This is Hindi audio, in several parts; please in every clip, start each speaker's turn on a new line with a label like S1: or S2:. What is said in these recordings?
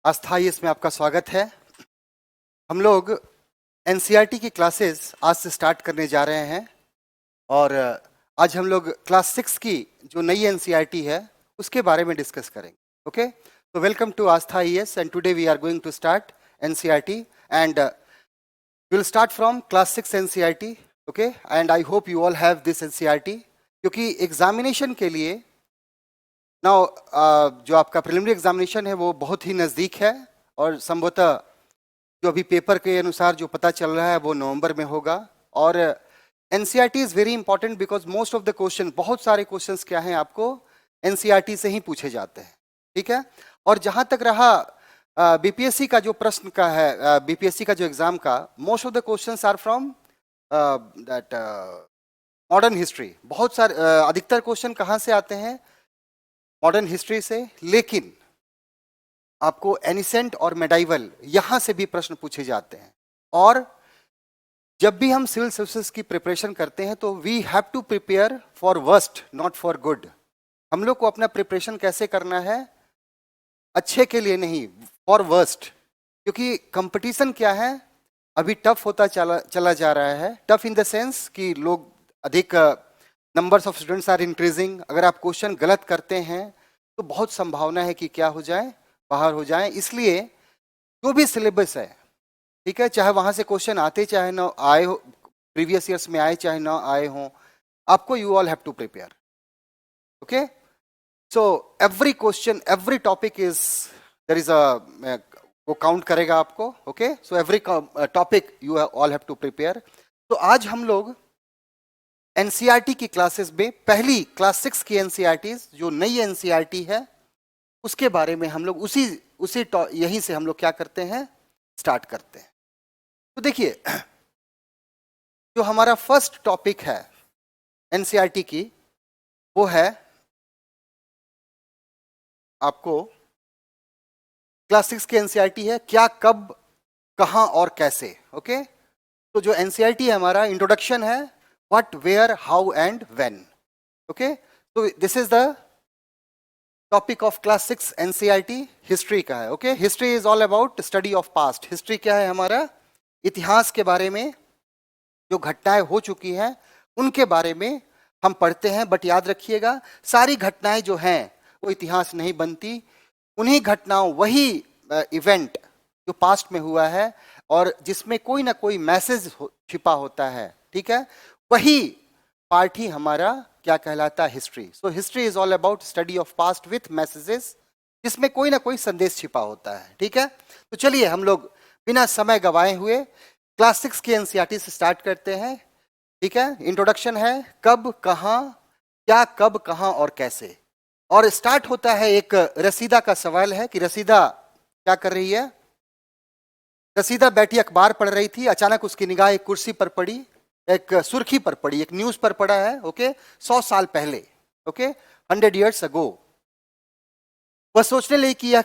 S1: आस्था इसमें आपका स्वागत है। हम लोग एनसीईआरटी की क्लासेस आज से स्टार्ट करने जा रहे हैं और आज हम लोग क्लास 6 की जो नई एनसीईआरटी है उसके बारे में डिस्कस करेंगे। ओके, तो welcome to Aastha ES and today we are going to start NCERT and will start from class 6 NCERT. Okay, and I hope you all have this NCERT, क्योंकि एग्जामिनेशन के लिए नाउ जो आपका प्रिलिमिनरी एग्जामिनेशन है वो बहुत ही नज़दीक है और संभवतः जो अभी पेपर के अनुसार जो पता चल रहा है वो नवंबर में होगा। और NCERT is very important because most of the question, बहुत सारे क्वेश्चंस क्या हैं आपको एनसीईआरटी से ही पूछे जाते हैं। ठीक है, और जहाँ तक रहा बीपीएससी का जो प्रश्न का है, बीपीएससी का जो एग्जाम का, most of the questions are from that modern history. बहुत सारे अधिकतर क्वेश्चन कहाँ से आते हैं? मॉडर्न हिस्ट्री से, लेकिन आपको एनिसेंट और मेडाइवल यहां से भी प्रश्न पूछे जाते हैं। और जब भी हम सिविल सर्विसेज की प्रिपरेशन करते हैं तो we have to prepare for worst not for good. हम लोग को अपना प्रिपरेशन कैसे करना है? अच्छे के लिए नहीं, फॉर वर्स्ट, क्योंकि कंपटीशन क्या है अभी टफ होता चला जा रहा है। टफ इन द सेंस कि लोग अधिक numbers of students are increasing. अगर आप क्वेश्चन गलत करते हैं तो बहुत संभावना है कि क्या हो जाए, बाहर हो जाए। इसलिए जो भी सिलेबस है, ठीक है, चाहे वहां से क्वेश्चन आते चाहे ना आए हो, प्रीवियस ईयर्स में आए चाहे ना आए हो, आपको you all have to prepare. Okay, so every question, every topic is there is a, वो काउंट करेगा आपको। Okay, so every topic you all have to prepare. तो आज हम लोग एनसीईआरटी की क्लासेस में पहली क्लास 6 की एनसीईआरटी, जो नई एनसीईआरटी है, उसके बारे में हम लोग उसी यहीं से हम लोग क्या करते हैं, स्टार्ट करते हैं। तो देखिए, जो हमारा फर्स्ट टॉपिक है एनसीईआरटी की वो है आपको क्लास 6 की एनसीईआरटी है क्या, कब, कहां और कैसे। ओके, तो जो एनसीईआरटी है हमारा इंट्रोडक्शन है, what, where, how and when. Okay, तो this is the topic of class 6 NCERT, history का है। Okay, history is all about study of past. History क्या है? हमारा इतिहास के बारे में, जो घटनाएं हो चुकी हैं उनके बारे में हम पढ़ते हैं। बट याद रखिएगा, सारी घटनाएं जो हैं वो इतिहास नहीं बनती। उन्हीं घटनाओं, वही इवेंट जो पास्ट में हुआ है और जिसमें कोई ना कोई मैसेज छिपा होता है, ठीक है, वही पार्ट ही हमारा क्या कहलाता है? History. So history is all about study of past with messages, जिसमें कोई ना कोई संदेश छिपा होता है। ठीक है, तो चलिए हम लोग बिना समय गवाए हुए क्लास 6 की एनसीईआरटी से स्टार्ट करते हैं। ठीक है, इंट्रोडक्शन है, कब, कहां, क्या, कब, कहां और कैसे। और स्टार्ट होता है एक रसीदा का सवाल है कि रसीदा क्या कर रही है? रसीदा बैठी अखबार पढ़ रही थी, अचानक उसकी निगाह एक कुर्सी पर पड़ी, एक सुर्खी पर पड़ी, एक न्यूज पर पड़ा है। ओके, 100 साल पहले, ओके, 100 years ago। वह सोचने लगी कि यह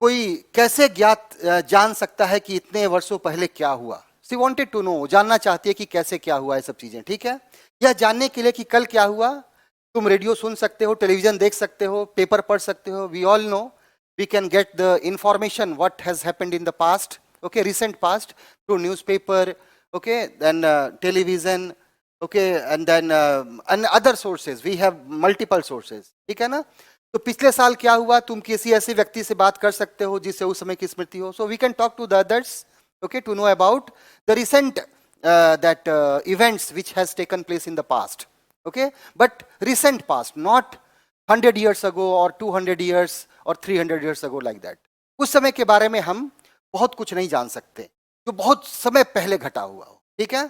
S1: कोई कैसे जान सकता है कि इतने वर्षों पहले क्या हुआ। सी वांटेड टू नो, जानना चाहती है कि कैसे क्या हुआ है सब चीजें। ठीक है, यह जानने के लिए कि कल क्या हुआ, तुम रेडियो सुन सकते हो, टेलीविजन देख सकते हो, पेपर पढ़ सकते हो। We all know we can get the information what has happened in the past, okay, recent past, through newspaper, okay, then television, okay, and then and other sources, we have multiple sources। ठीक है ना, तो पिछले साल क्या हुआ, तुम किसी ऐसे व्यक्ति से बात कर सकते हो जिससे उस समय की स्मृति हो। So we can talk to the others, okay, to know about the recent that events which has taken place in the past, okay, but recent past, not 100 years ago or 200 years or 300 years ago, like that। उस समय के बारे में हम बहुत कुछ नहीं जान सकते जो बहुत समय पहले घटा हुआ हो। ठीक है,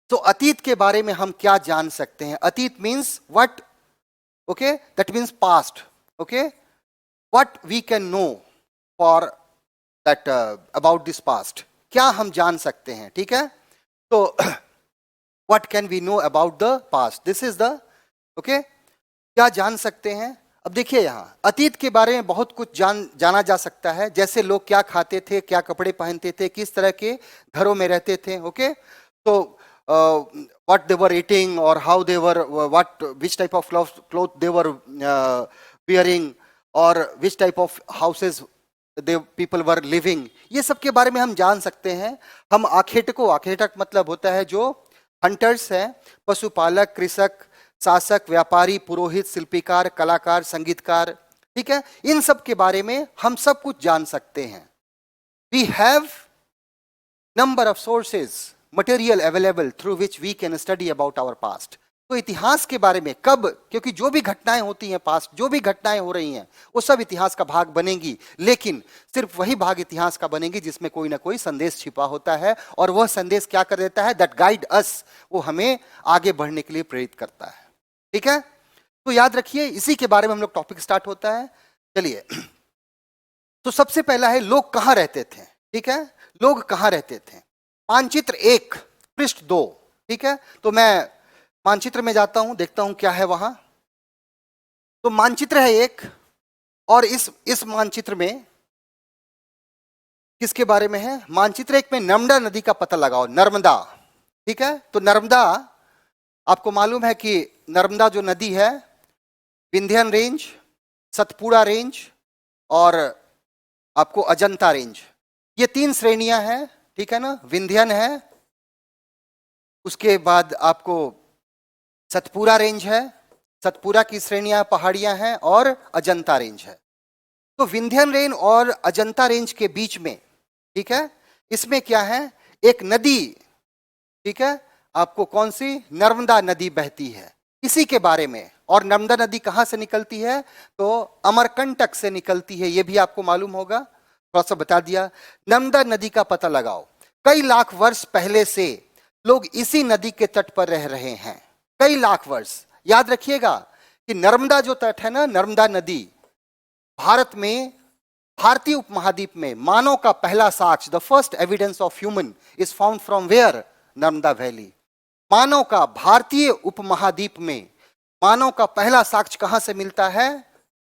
S1: तो अतीत के बारे में हम क्या जान सकते हैं? अतीत means what, okay, that means past. Okay, what we can know for that about this past, क्या हम जान सकते हैं? ठीक है, तो what can we know about the past, this is the, okay, क्या जान सकते हैं। अब देखिए, यहाँ अतीत के बारे में बहुत कुछ जाना जा सकता है, जैसे लोग क्या खाते थे, क्या कपड़े पहनते थे, किस तरह के घरों में रहते थे। ओके, तो व्हाट दे वर ईटिंग और how they were, what which type of cloth they were wearing, और which type of houses the people were living, ये सब के बारे में हम जान सकते हैं। हम आखेटको, आखेटक मतलब होता है जो हंटर्स हैं, पशुपालक, कृषक, शासक, व्यापारी, पुरोहित, शिल्पीकार, कलाकार, संगीतकार, ठीक है, इन सब के बारे में हम सब कुछ जान सकते हैं। We have number of sources material available through which we can study about our past. तो इतिहास के बारे में कब, क्योंकि जो भी घटनाएं होती हैं पास्ट, जो भी घटनाएं हो रही हैं वो सब इतिहास का भाग बनेंगी, लेकिन सिर्फ वही भाग इतिहास का बनेंगी जिसमें कोई ना कोई संदेश छिपा होता है, और वह संदेश क्या कर देता है, दैट गाइड अस, वो हमें आगे बढ़ने के लिए प्रेरित करता है। ठीक है, तो याद रखिए इसी के बारे में हम लोग टॉपिक स्टार्ट होता है। चलिए, तो सबसे पहला है लोग कहां रहते थे। ठीक है, लोग कहां रहते थे। मानचित्र 1 पृष्ठ 2, ठीक है, तो मैं मानचित्र में जाता हूं, देखता हूं क्या है वहां। तो मानचित्र है 1, और इस मानचित्र में किसके बारे में है, मानचित्र 1 में नर्मदा नदी का पता लगाओ, नर्मदा। ठीक है, तो नर्मदा, आपको मालूम है कि नर्मदा जो नदी है, विंध्यन रेंज, सतपुड़ा रेंज और आपको अजंता रेंज, ये 3 श्रेणियां हैं। ठीक है ना, विंध्यन है, उसके बाद आपको सतपुड़ा रेंज है, सतपुड़ा की श्रेणियां पहाड़ियां हैं, और अजंता रेंज है। तो विंध्यन रेंज और अजंता रेंज के बीच में, ठीक है, इसमें क्या है, एक नदी, ठीक है, आपको कौन सी, नर्मदा नदी बहती है, इसी के बारे में। और नर्मदा नदी कहां से निकलती है, तो अमरकंटक से निकलती है, यह भी आपको मालूम होगा, थोड़ा सा बता दिया। नर्मदा नदी का पता लगाओ। कई लाख वर्ष पहले से लोग इसी नदी के तट पर रह रहे हैं, कई लाख वर्ष। याद रखिएगा कि नर्मदा जो तट है ना, नर्मदा नदी, भारत में, भारतीय उपमहाद्वीप में मानव का पहला साक्ष्य, the first evidence of human is found from where, Narmada valley. मानव का भारतीय उपमहाद्वीप में मानव का पहला साक्ष्य कहां से मिलता है,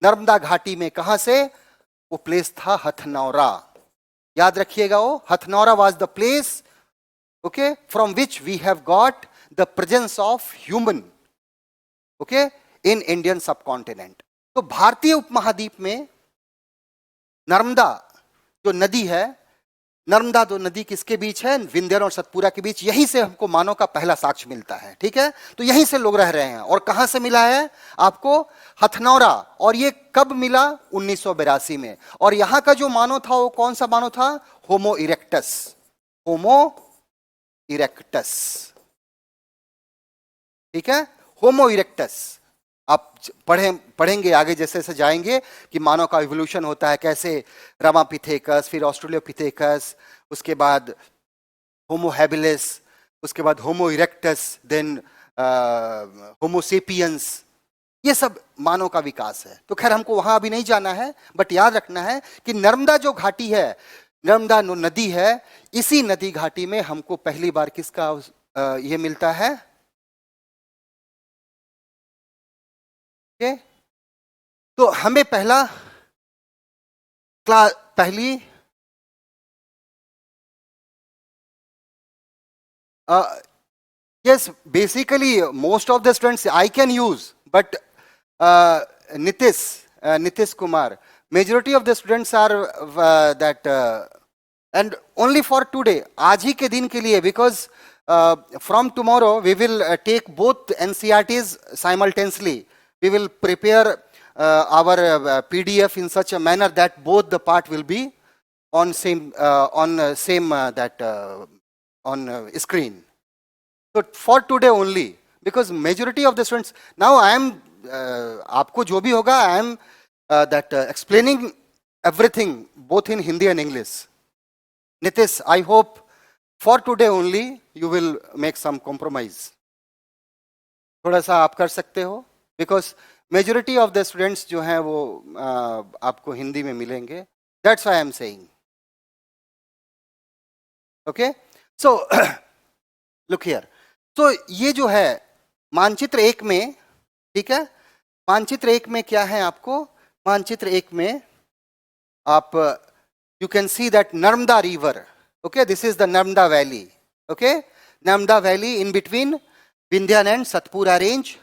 S1: नर्मदा घाटी में। कहां से, वो प्लेस था हथनौरा। याद रखिएगा, वो Hathnora was the place, okay, from which we have got the presence of human, okay, in Indian subcontinent. तो भारतीय उपमहाद्वीप में नर्मदा जो नदी है, नर्मदा जो नदी किसके बीच है, विंध्यन और सतपुड़ा के बीच, यहीं से हमको मानव का पहला साक्ष्य मिलता है। ठीक है, तो यहीं से लोग रह रहे हैं। और कहां से मिला है आपको, हथनौरा। और ये कब मिला, 1982 में। और यहां का जो मानव था वो कौन सा मानव था, होमो इरेक्टस, होमो इरेक्टस। ठीक है, होमो इरेक्टस। आप पढ़ेंगे आगे जैसे जैसे जाएंगे कि मानव का इवोल्यूशन होता है कैसे, रामापिथेकस, फिर ऑस्ट्रेलियोपिथेकस, उसके बाद होमो हैबिलिस, उसके बाद होमो इरेक्टस, देन होमो सेपियंस, ये सब मानव का विकास है। तो खैर हमको वहां अभी नहीं जाना है, बट याद रखना है कि नर्मदा जो घाटी है, नर्मदा नदी है, इसी नदी घाटी में हमको पहली बार किसका ये मिलता है, तो हमें पहली yes, basically most of the students I can use, but Nitish Kumar, majority of the students are that and only for today, आज ही के दिन के लिए, because from tomorrow we will take both NCERTs simultaneously. We will prepare our PDF in such a manner that both the part will be on same screen. So for today only, because majority of the students now I am आपको जो भी होगा I am explaining everything both in Hindi and English. Nitish, I hope for today only you will make some compromise. थोड़ा सा आप कर सकते हो, because majority of the students जो हैं वो आपको हिंदी में मिलेंगे. That's why I am saying. Okay? So look here. तो ये जो है मानचित्र 1 में, ठीक है, मानचित्र 1 में क्या है आपको, मानचित्र 1 में आप you can see that Narmada river. Okay, this is the Narmada valley. Okay, Narmada valley in between Vindhyan and Satpura range.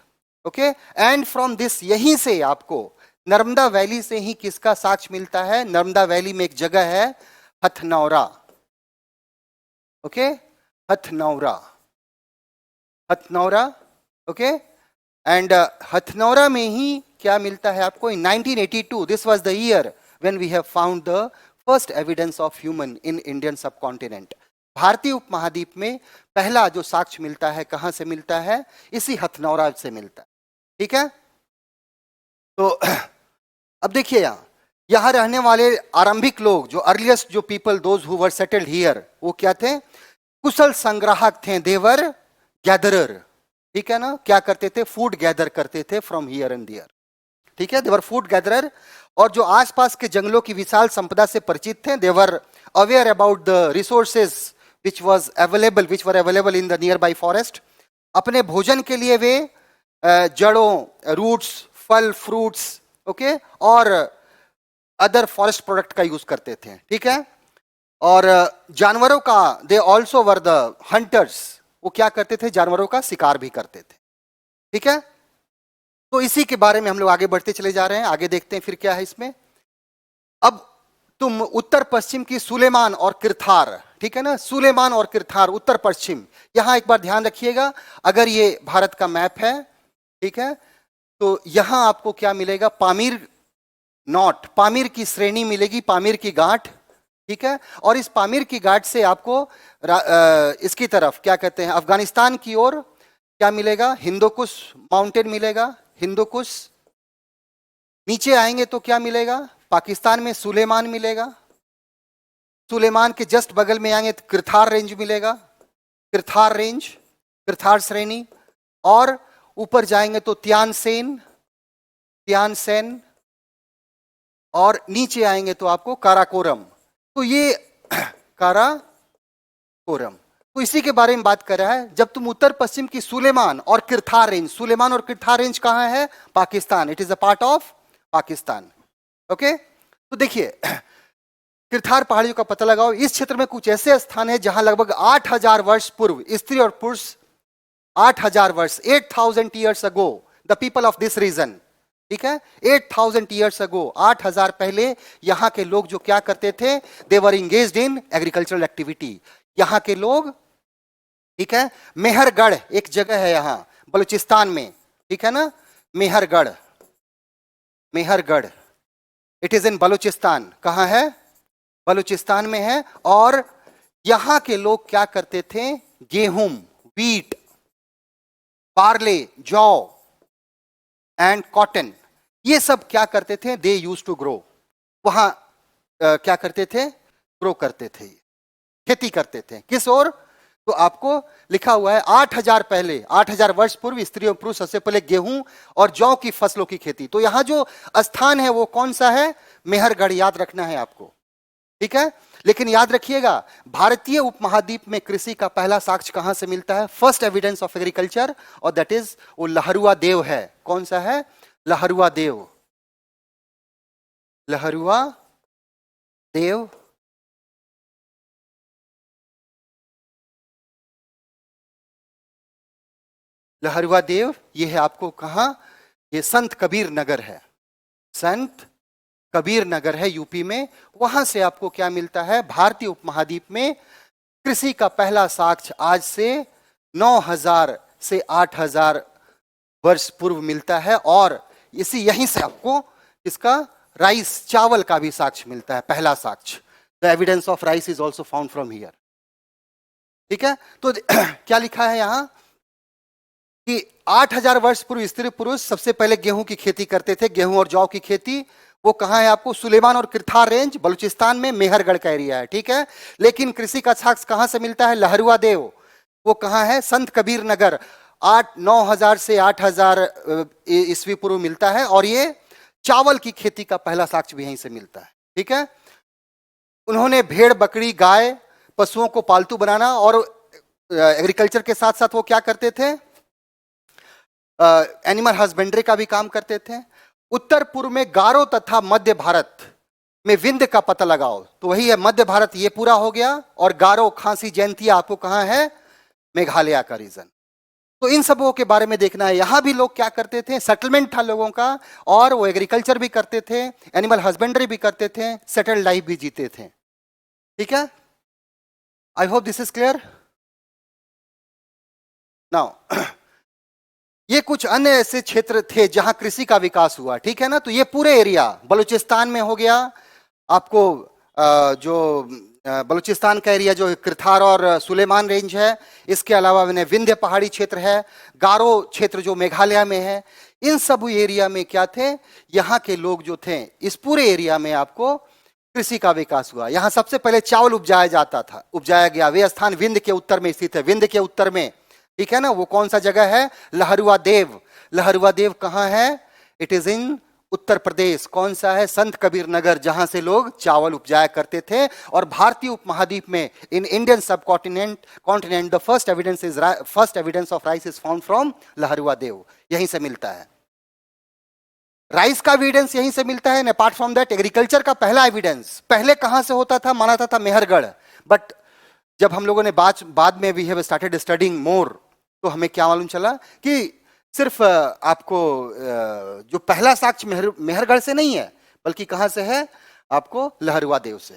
S1: Okay, and from this यहीं से आपको नर्मदा वैली से ही किसका साक्ष्य मिलता है? नर्मदा वैली में एक जगह है Hathnora, okay, Hathnora, Hathnora, okay, and Hathnora में ही क्या मिलता है आपको? In 1982 this was the year when we have found the first evidence of human in Indian subcontinent. भारतीय उपमहाद्वीप में पहला जो साक्ष्य मिलता है कहां से मिलता है? इसी हथनौरा से मिलता है, ठीक है। तो अब देखिए यहां रहने वाले आरंभिक लोग, जो अर्लीस्ट जो people those who were settled here, वो क्या थे? कुशल संग्राहक थे, देवर गैदरर, ठीक है ना। क्या करते थे? फूड गैदर करते थे फ्रॉम हियर एंड देयर, ठीक है, देवर फूड गैदरर। और जो आसपास के जंगलों की विशाल संपदा से परिचित थे, they were aware about the resources which was available, which were available in the nearby forest। अपने भोजन के लिए वे जड़ों, रूट्स, फल, फ्रूट्स, ओके, और अदर फॉरेस्ट प्रोडक्ट का यूज करते थे, ठीक है। और जानवरों का, they also were the hunters, वो क्या करते थे? जानवरों का शिकार भी करते थे, ठीक है। तो इसी के बारे में हम लोग आगे बढ़ते चले जा रहे हैं। आगे देखते हैं फिर क्या है इसमें। अब तुम उत्तर पश्चिम की सुलेमान और किरथार, ठीक है ना, सुलेमान और किरथार उत्तर पश्चिम। यहां एक बार ध्यान रखिएगा, अगर ये भारत का मैप है, ठीक है, तो यहां आपको क्या मिलेगा? पामीर नॉट, पामीर की श्रेणी मिलेगी, पामीर की गांठ, ठीक है। और इस पामीर की गांठ से आपको इसकी तरफ क्या कहते हैं, अफगानिस्तान की ओर क्या मिलेगा? हिंदुकुश माउंटेन मिलेगा, हिंदुकुश। नीचे आएंगे तो क्या मिलेगा? पाकिस्तान में सुलेमान मिलेगा, सुलेमान के जस्ट बगल में आएंगे तो किरथार रेंज मिलेगा, किरथार रेंज, किरथार श्रेणी। और ऊपर जाएंगे तो त्यान सेन, त्यान सेन। और नीचे आएंगे तो आपको काराकोरम। तो ये काराकोरम, तो इसी के बारे में बात कर रहा है। जब तुम उत्तर पश्चिम की सुलेमान और किरथार रेंज, सुलेमान और किरथार रेंज कहां है? Pakistan, it is a part of Pakistan, okay. तो देखिए किरथार पहाड़ियों का पता लगाओ। इस क्षेत्र में कुछ ऐसे स्थान है जहां लगभग 8000 वर्ष पूर्व स्त्री और पुरुष, 8000 वर्ष, 8000 years ago the people of this region, ठीक है, 8000 ईयर्स अगो, 8000 पहले यहां के लोग जो क्या करते थे? दे वर इंगेज्ड इन एग्रीकल्चरल एक्टिविटी। यहां के लोग, ठीक है, मेहरगढ़ एक जगह है यहां बलूचिस्तान में, ठीक है ना, Mehrgarh, Mehrgarh, it is in Balochistan. कहां है? बलूचिस्तान में है। और यहां के लोग क्या करते थे? गेहूं, व्हीट, बार्ले, जौ एंड कॉटन, ये सब क्या करते थे? दे यूज टू ग्रो। वहां क्या करते थे? ग्रो करते थे, खेती करते थे। किस ओर? तो आपको लिखा हुआ है 8000 पहले, 8000 वर्ष पूर्व स्त्री और पुरुष सबसे पहले गेहूं और जौ की फसलों की खेती। तो यहां जो स्थान है वो कौन सा है? मेहरगढ़, याद रखना है आपको, ठीक है। लेकिन याद रखिएगा, भारतीय उपमहाद्वीप में कृषि का पहला साक्ष्य कहां से मिलता है? फर्स्ट एविडेंस ऑफ एग्रीकल्चर, और दैट इज वो लहरुआ देव है। कौन सा है? लहरुआ देव, लहरुआ देव। लहरुआ देव, ये है आपको कहां? ये संत कबीर नगर है, संत कबीर नगर है यूपी में। वहां से आपको क्या मिलता है? भारतीय उपमहाद्वीप में कृषि का पहला साक्ष्य आज से 9000 से 8000 वर्ष पूर्व मिलता है। और इसी यहीं से आपको इसका राइस, चावल का भी साक्ष्य मिलता है, पहला साक्ष्य। The evidence of rice is also found from here, ठीक है। तो क्या लिखा है यहां कि 8000 वर्ष पूर्व स्त्री पुरुष सबसे पहले गेहूं की खेती करते थे, गेहूं और जौ की खेती। वो कहां है आपको? सुलेमान और किरथार रेंज, बलूचिस्तान में, मेहरगढ़ का एरिया है, ठीक है। लेकिन कृषि का साक्ष्य कहां से मिलता है? लहरुआ देव, वो कहां है? संत कबीर नगर, 9000 से 8000 ईस्वी पूर्व मिलता है। और ये चावल की खेती का पहला साक्ष्य भी यहीं से मिलता है, ठीक है। उन्होंने भेड़, बकरी, गाय, पशुओं को पालतू बनाना और एग्रीकल्चर के साथ साथ वो क्या करते थे? एनिमल हस्बेंड्री का भी काम करते थे। उत्तर पूर्व में गारो तथा मध्य भारत में विंध्य का पता लगाओ, तो वही है मध्य भारत, ये पूरा हो गया। और गारो, खांसी, जयंतिया आपको कहां है? मेघालय का रीजन। तो इन सबों के बारे में देखना है। यहां भी लोग क्या करते थे, सेटलमेंट था लोगों का, और वो एग्रीकल्चर भी करते थे, एनिमल हस्बेंड्री भी करते थे, सेटल्ड लाइफ भी जीते थे। ठीक है, I hope this is clear now. ये कुछ अन्य ऐसे क्षेत्र थे जहां कृषि का विकास हुआ। ठीक है ना, तो ये पूरे एरिया बलूचिस्तान में हो गया आपको, जो बलूचिस्तान का एरिया जो कृथार और सुलेमान रेंज है, इसके अलावा मैंने विंध्य पहाड़ी क्षेत्र है, गारो क्षेत्र जो मेघालय में है, इन सब एरिया में क्या थे, यहाँ के लोग जो थे, इस पूरे एरिया में आपको कृषि का विकास हुआ। यहाँ सबसे पहले चावल उपजाया जाता था, उपजाया गया। वे स्थान विंध्य के उत्तर में स्थित है, विंध्य के उत्तर में। ठीक है ना, वो कौन सा जगह है, लहरुआ देव। लहरुआ देव कहां है, it is in Uttar Pradesh. कौन सा है, संत कबीर नगर, जहां से लोग चावल उपजाया करते थे। और भारतीय उपमहाद्वीप में, in Indian subcontinent the first evidence of rice is found from Lahuradewa, यहीं से मिलता है। राइस का एविडेंस यहीं से मिलता है। अपार्ट फ्रॉम दैट, एग्रीकल्चर का पहला एविडेंस पहले कहां से होता था, माना था मेहरगढ़। बट जब हम लोगों ने बाद में वी हैव स्टार्टेड स्टडिंग मोर, तो हमें क्या मालूम चला कि सिर्फ आपको जो पहला साक्ष्य मेहरगढ़ से नहीं है, बल्कि कहां से है, आपको लहरुआ देव से।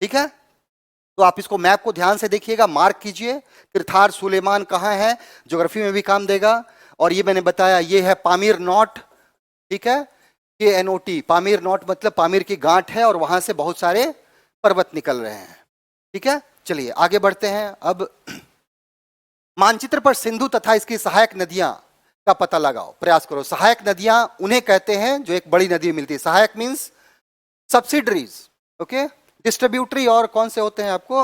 S1: ठीक है, तो आप इसको मैप को ध्यान से देखिएगा, मार्क कीजिए। कृथार सुलेमान कहां है, ज्योग्राफी में भी काम देगा। और ये मैंने बताया, ये है पामीर नॉट। ठीक है, KNOT, पामीर नॉट मतलब पामीर की गांठ है, और वहां से बहुत सारे पर्वत निकल रहे हैं। ठीक है, चलिए आगे बढ़ते हैं। अब मानचित्र पर सिंधु तथा इसकी सहायक नदियां का पता लगाओ, प्रयास करो। सहायक नदियां उन्हें कहते हैं जो एक बड़ी नदी मिलती है। सहायक मींस सब्सिडरीज, ओके, डिस्ट्रीब्यूटरी, और कौन से होते हैं आपको,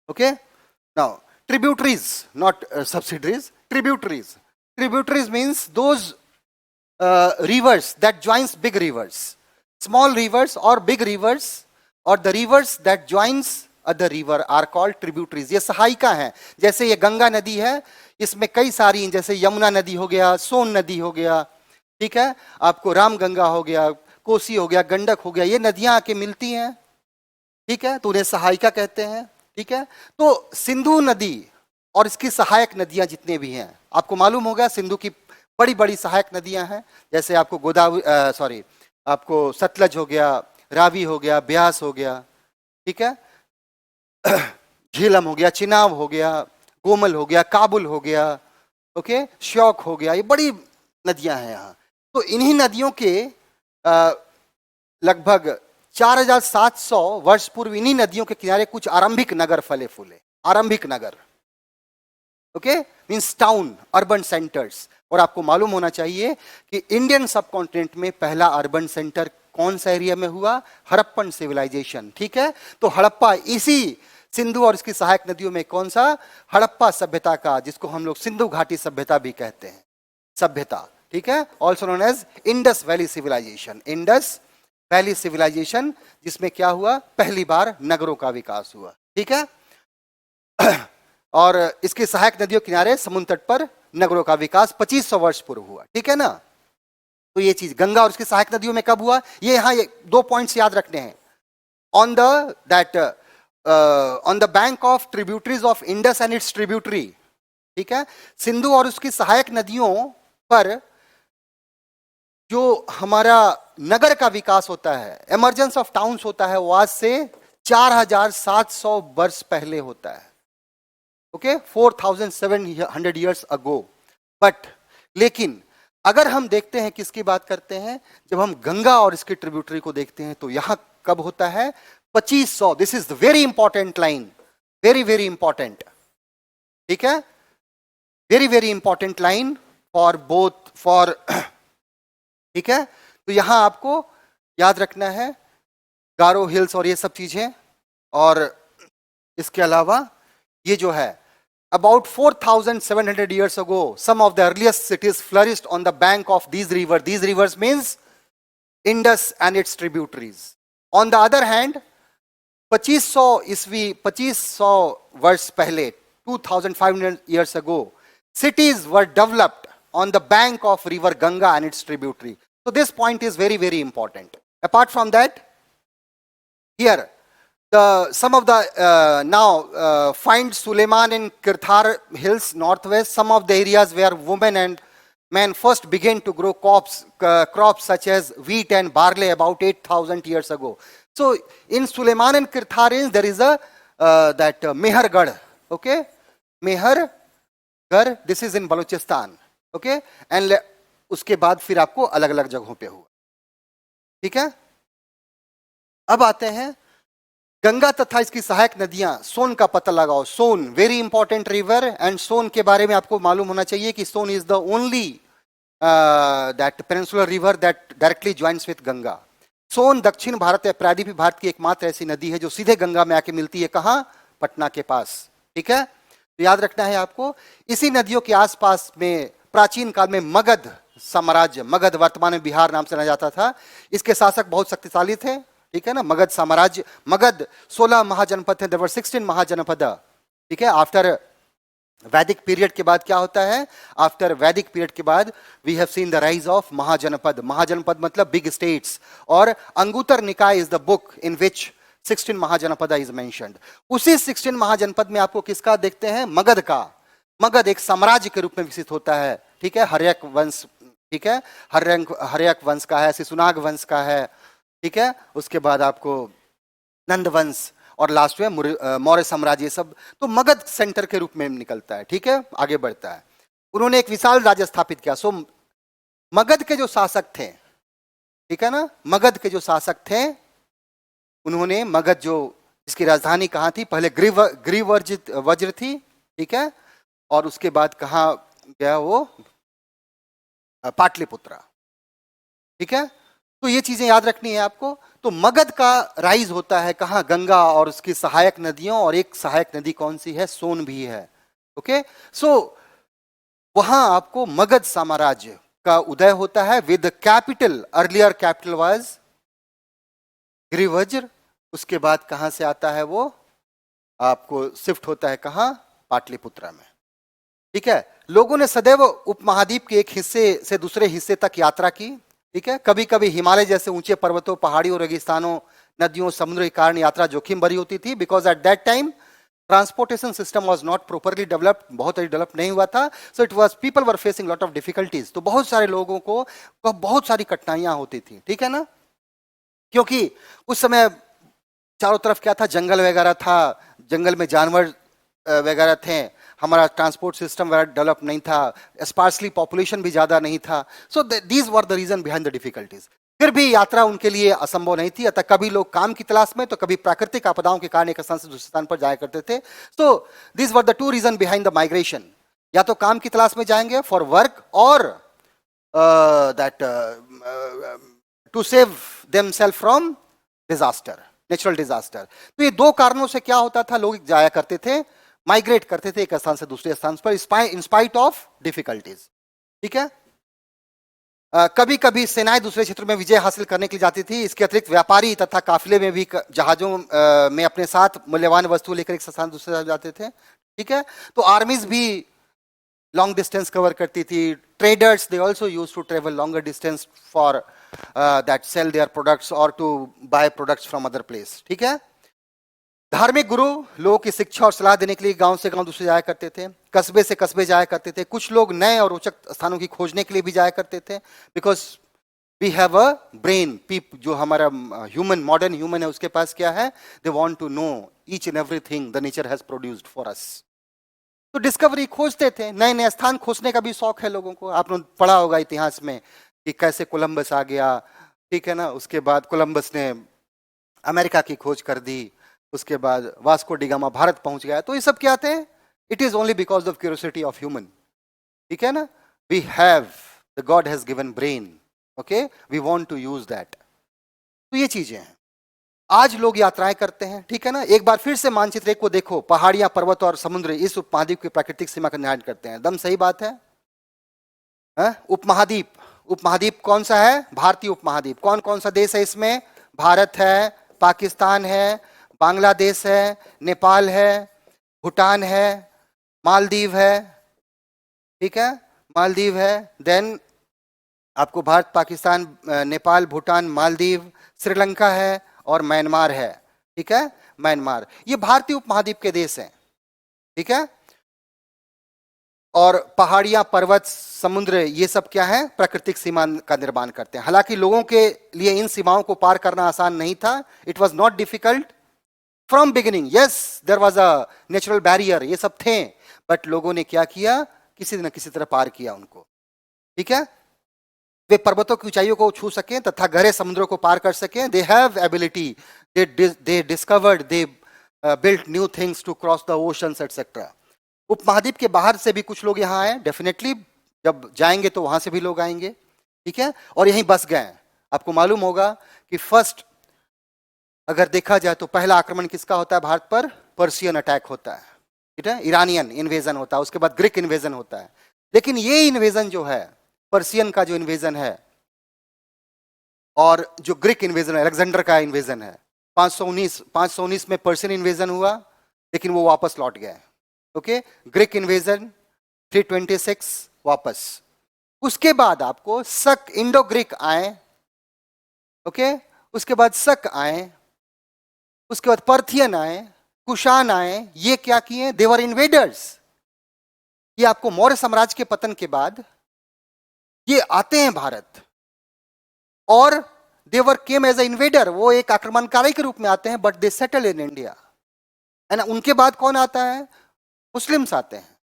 S1: okay, now tributaries, not subsidiaries, tributaries. Tributaries means those rivers that joins big rivers, small rivers or big rivers, or the rivers that joins other river are called tributaries. ये सहायिका है। जैसे ये गंगा नदी है, इसमें कई सारी, जैसे यमुना नदी हो गया, सोन नदी हो गया, ठीक है, आपको राम गंगा हो गया, कोसी हो गया, गंडक हो गया, ये नदियां आके मिलती हैं। ठीक है, तो उन्हें सहायिका कहते हैं। ठीक है, तो सिंधु नदी और इसकी सहायक नदियां जितने भी हैं, आपको मालूम होगा सिंधु की बड़ी बड़ी सहायक नदियां हैं। जैसे आपको गोदावरी, आपको सतलज हो गया, रावी हो गया, ब्यास हो गया, ठीक है, झीलम हो गया, चिनाब हो गया, कोमल हो गया, काबुल हो गया, ओके, श्योक हो गया, ये बड़ी नदियां हैं यहाँ। तो इन्हीं नदियों के लगभग 4700 वर्ष पूर्व इन्हीं नदियों के किनारे कुछ आरंभिक नगर फले फूले। आरंभिक नगर, okay, means town, urban centres. और आपको मालूम होना चाहिए कि इंडियन सबकॉन्टिनेंट में पहला अर्बन सेंटर कौन सा एरिया में हुआ, हड़प्पन सिविलाइजेशन। ठीक है, तो हड़प्पा इसी सिंधु और इसकी सहायक नदियों में, कौन सा, हड़प्पा सभ्यता का, जिसको हम लोग सिंधु घाटी सभ्यता भी कहते हैं, सभ्यता। ठीक है, also known as Indus valley civilization. Indus valley civilization, जिसमें क्या हुआ, पहली बार नगरों का विकास हुआ। ठीक है, और इसकी सहायक नदियों किनारे समुद्र तट पर नगरों का विकास 2500 वर्ष पूर्व हुआ। ठीक है ना, तो ये चीज गंगा और इसकी सहायक नदियों में कब हुआ, ये यहां दो पॉइंट्स याद रखने हैं। On the bank of tributaries of Indus and it's tributary. ठीक है, सिंधु और उसकी सहायक नदियों पर जो हमारा नगर का विकास होता है, एमर्जेंस ऑफ टाउन्स होता है, वो आज से 4700 वर्ष पहले होता है। Okay, 4700 years ago। बट लेकिन अगर हम देखते हैं, किसकी बात करते हैं, जब हम गंगा और इसकी ट्रिब्यूटरी को देखते हैं, तो यहां कब होता है, 2500। This is the very important line, very very important. ठीक है, very very important line for both, for, ठीक है, तो यहां आपको याद रखना है गारो हिल्स और ये सब चीजें। और इसके अलावा ये जो है, about 4700 years ago, some of the earliest cities flourished on the bank of these rivers. These rivers means Indus and its tributaries. On the other hand, 2500 वर्ष पहले, 2500 years ago, cities were developed on the bank of river Ganga and its tributary. So this point is very very important. Apart from that, here some of the now find Suleiman in Kirthar Hills northwest, some of the areas where women and men first began to grow crops such as wheat and barley about 8,000 years ago. So in Suleiman and Kirthar Hills there is a that Mehergarh, okay, Mehergarh, this is in Balochistan, okay, and उसके बाद फिर आपको अलग अलग जगहों पे हुआ, ठीक है। अब आते हैं गंगा तथा इसकी सहायक नदियां, सोन का पता लगाओ। Son very important river, and Son के बारे में आपको मालूम होना चाहिए कि Son is the only that peninsular river that directly joins with Ganga. Son दक्षिण भारत या प्रायद्वीपीय भारत की एकमात्र ऐसी नदी है जो सीधे गंगा में आके मिलती है। कहां? पटना के पास, ठीक है। तो याद रखना है आपको। इसी नदियों के आसपास में प्राचीन काल में मगध साम्राज्य, मगध वर्तमान में बिहार नाम से जाना जाता था, इसके शासक बहुत शक्तिशाली थे, ठीक है ना। मगध साम्राज्य, मगध 16 महाजनपद थे, देयर वर 16 महाजनपद, ठीक है। आफ्टर वैदिक पीरियड के बाद क्या होता है? आफ्टर वैदिक पीरियड के बाद we have seen the rise of mahajanapada. महाजनपद मतलब बिग स्टेट्स, और Anguttara Nikaya is the book in which 16 mahajanapada is mentioned. उसी 16 महाजनपद में आपको किसका देखते हैं? मगध का। मगध एक साम्राज्य के रूप में विकसित होता है, ठीक है। हर्यक वंश, ठीक है, हर्यक वंश का है, शिशुनाग वंश का है, ठीक है। उसके बाद आपको नंद वंश, और लास्ट में मौर्य साम्राज्य, सब तो मगध सेंटर के रूप में निकलता है, ठीक है, आगे बढ़ता है। उन्होंने एक विशाल राज्य स्थापित किया। सो मगध के जो शासक थे, ठीक है ना, मगध के जो शासक थे, उन्होंने मगध जो इसकी राजधानी कहाँ थी? पहले वज्र थी, ठीक है, और उसके बाद कहाँ गया वो? पाटलिपुत्रा, ठीक है। तो ये चीजें याद रखनी है आपको। तो मगध का राइज होता है कहाँ? गंगा और उसकी सहायक नदियों, और एक सहायक नदी कौन सी है? सोन भी है, ओके। सो वहां आपको मगध साम्राज्य का उदय होता है with capital, earlier capital was Girivraja. उसके बाद कहां से आता है वो? आपको शिफ्ट होता है कहां? पाटलिपुत्रा में, ठीक है। लोगों ने सदैव उपमहाद्वीप के एक हिस्से से दूसरे हिस्से तक यात्रा की, ठीक है। कभी कभी हिमालय जैसे ऊंचे पर्वतों, पहाड़ियों, रेगिस्तानों, नदियों, समुद्र के कारण यात्रा जोखिम भरी होती थी, because at that time transportation system was not properly developed, बहुत डेवलप नहीं हुआ था। So it was people were facing lot of difficulties. तो बहुत सारे लोगों को बहुत सारी कठिनाइयां होती थी, ठीक है ना, क्योंकि उस समय चारों तरफ क्या था? जंगल वगैरह था, जंगल में जानवर वगैरह थे, हमारा ट्रांसपोर्ट सिस्टम वगैरह डेवलप नहीं था, स्पार्सली पॉपुलेशन भी ज्यादा नहीं था। So these were the reason behind the difficulties. फिर भी यात्रा उनके लिए असंभव नहीं थी, अतः कभी लोग काम की तलाश में, तो कभी प्राकृतिक आपदाओं के कारण एक स्थान से दूसरे स्थान पर जाया करते थे। So these were the two reason behind the migration. या तो काम की तलाश में जाएंगे फॉर वर्क, और that to save themself from disaster, natural disaster. तो ये दो कारणों से क्या होता था? लोग जाया करते थे, माइग्रेट करते थे एक स्थान से दूसरे स्थान पर, इन स्पाइट ऑफ डिफिकल्टीज, ठीक है। कभी कभी सेनाएं दूसरे क्षेत्र में विजय हासिल करने के लिए जाती थी। इसके अतिरिक्त व्यापारी तथा काफिले में भी जहाजों में अपने साथ मूल्यवान वस्तु लेकर एक स्थान दूसरे स्थान जाते थे, ठीक है। तो आर्मीज भी लॉन्ग डिस्टेंस कवर करती थी। Traders, they also used to travel longer distance for that sell their products और to buy products from other place, ठीक है। धार्मिक गुरु लोगों की शिक्षा और सलाह देने के लिए गांव से गांव दूसरे जाया करते थे, कस्बे से कस्बे जाया करते थे। कुछ लोग नए और रोचक स्थानों की खोजने के लिए भी जाया करते थे, because we have a brain. जो हमारा ह्यूमन, मॉडर्न ह्यूमन है, उसके पास क्या है? They want to know each and everything the nature has produced for us. तो डिस्कवरी खोजते थे, नए नए स्थान खोजने का भी शौक है लोगों को। आपने पढ़ा होगा इतिहास में कि कैसे कोलंबस आ गया, ठीक है ना। उसके बाद कोलंबस ने अमेरिका की खोज कर दी, उसके बाद वास्को डिगामा भारत पहुंच गया। तो ये सब क्या थे? It is only because of curiosity of human, ठीक है ना। We have, the God has given brain, okay, we want to use that. तो ये चीजें हैं। आज लोग यात्राएं करते हैं, ठीक है ना। एक बार फिर से मानचित्र एक को देखो, पहाड़ियां, पर्वत और समुद्र इस उपमहाद्वीप की प्राकृतिक सीमा का निर्धारण करते हैं। एकदम सही बात है। उपमहाद्वीप, उपमहाद्वीप कौन सा है? भारतीय उपमहाद्वीप। कौन कौन सा देश है इसमें? भारत है, पाकिस्तान है, बांग्लादेश है, नेपाल है, भूटान है, मालदीव है, ठीक है, मालदीव है। देन आपको भारत, पाकिस्तान, नेपाल, भूटान, मालदीव, श्रीलंका है और म्यांमार है। ठीक है, म्यांमार, ये भारतीय उपमहाद्वीप के देश हैं, ठीक है। और पहाड़ियां, पर्वत, समुद्र, ये सब क्या है, प्राकृतिक सीमा का निर्माण करते हैं। हालांकि लोगों के लिए इन सीमाओं को पार करना आसान नहीं था, it was not difficult from beginning. Yes, there was a natural barrier, ये सब थे, बट लोगों ने क्या किया, किसी न किसी तरह पार किया उनको, ठीक है। वे पर्वतों की ऊंचाइयों को छू सकें तथा गहरे समुद्रों को पार कर सकें। They have ability, they discovered, they built new things to cross the oceans etcetera. उपमहाद्वीप के बाहर से भी कुछ लोग यहाँ आए, डेफिनेटली जब जाएंगे तो वहां से भी लोग आएंगे, ठीक है, और यहीं बस गए। आपको मालूम होगा कि फर्स्ट अगर देखा जाए तो पहला आक्रमण किसका होता है भारत पर, पर्शियन अटैक होता है, ठीक है, ईरानियन इन्वेजन होता है, उसके बाद ग्रीक इन्वेजन होता है। लेकिन ये इन्वेजन जो है, पर्शियन का जो इन्वेजन है और जो ग्रीक इन्वेजन है, अलेक्जेंडर का इन्वेजन है, 519 में पर्शियन इन्वेजन हुआ, लेकिन वो वापस लौट गए, ओके। ग्रीक इन्वेजन 326 वापस। उसके बाद आपको शक, इंडो ग्रीक आए, ओके, उसके बाद शक आए, उसके बाद पर्थियन आए, कुषाण आए। ये क्या किए, देवर इन्वेडर्स। ये आपको मौर्य साम्राज्य के पतन के बाद ये आते हैं भारत, और देवर केम एज अ इन्वेडर, वो एक आक्रमणकारी के रूप में आते हैं, but they settle in India, है ना। उनके बाद कौन आता है, मुस्लिम्स आते हैं,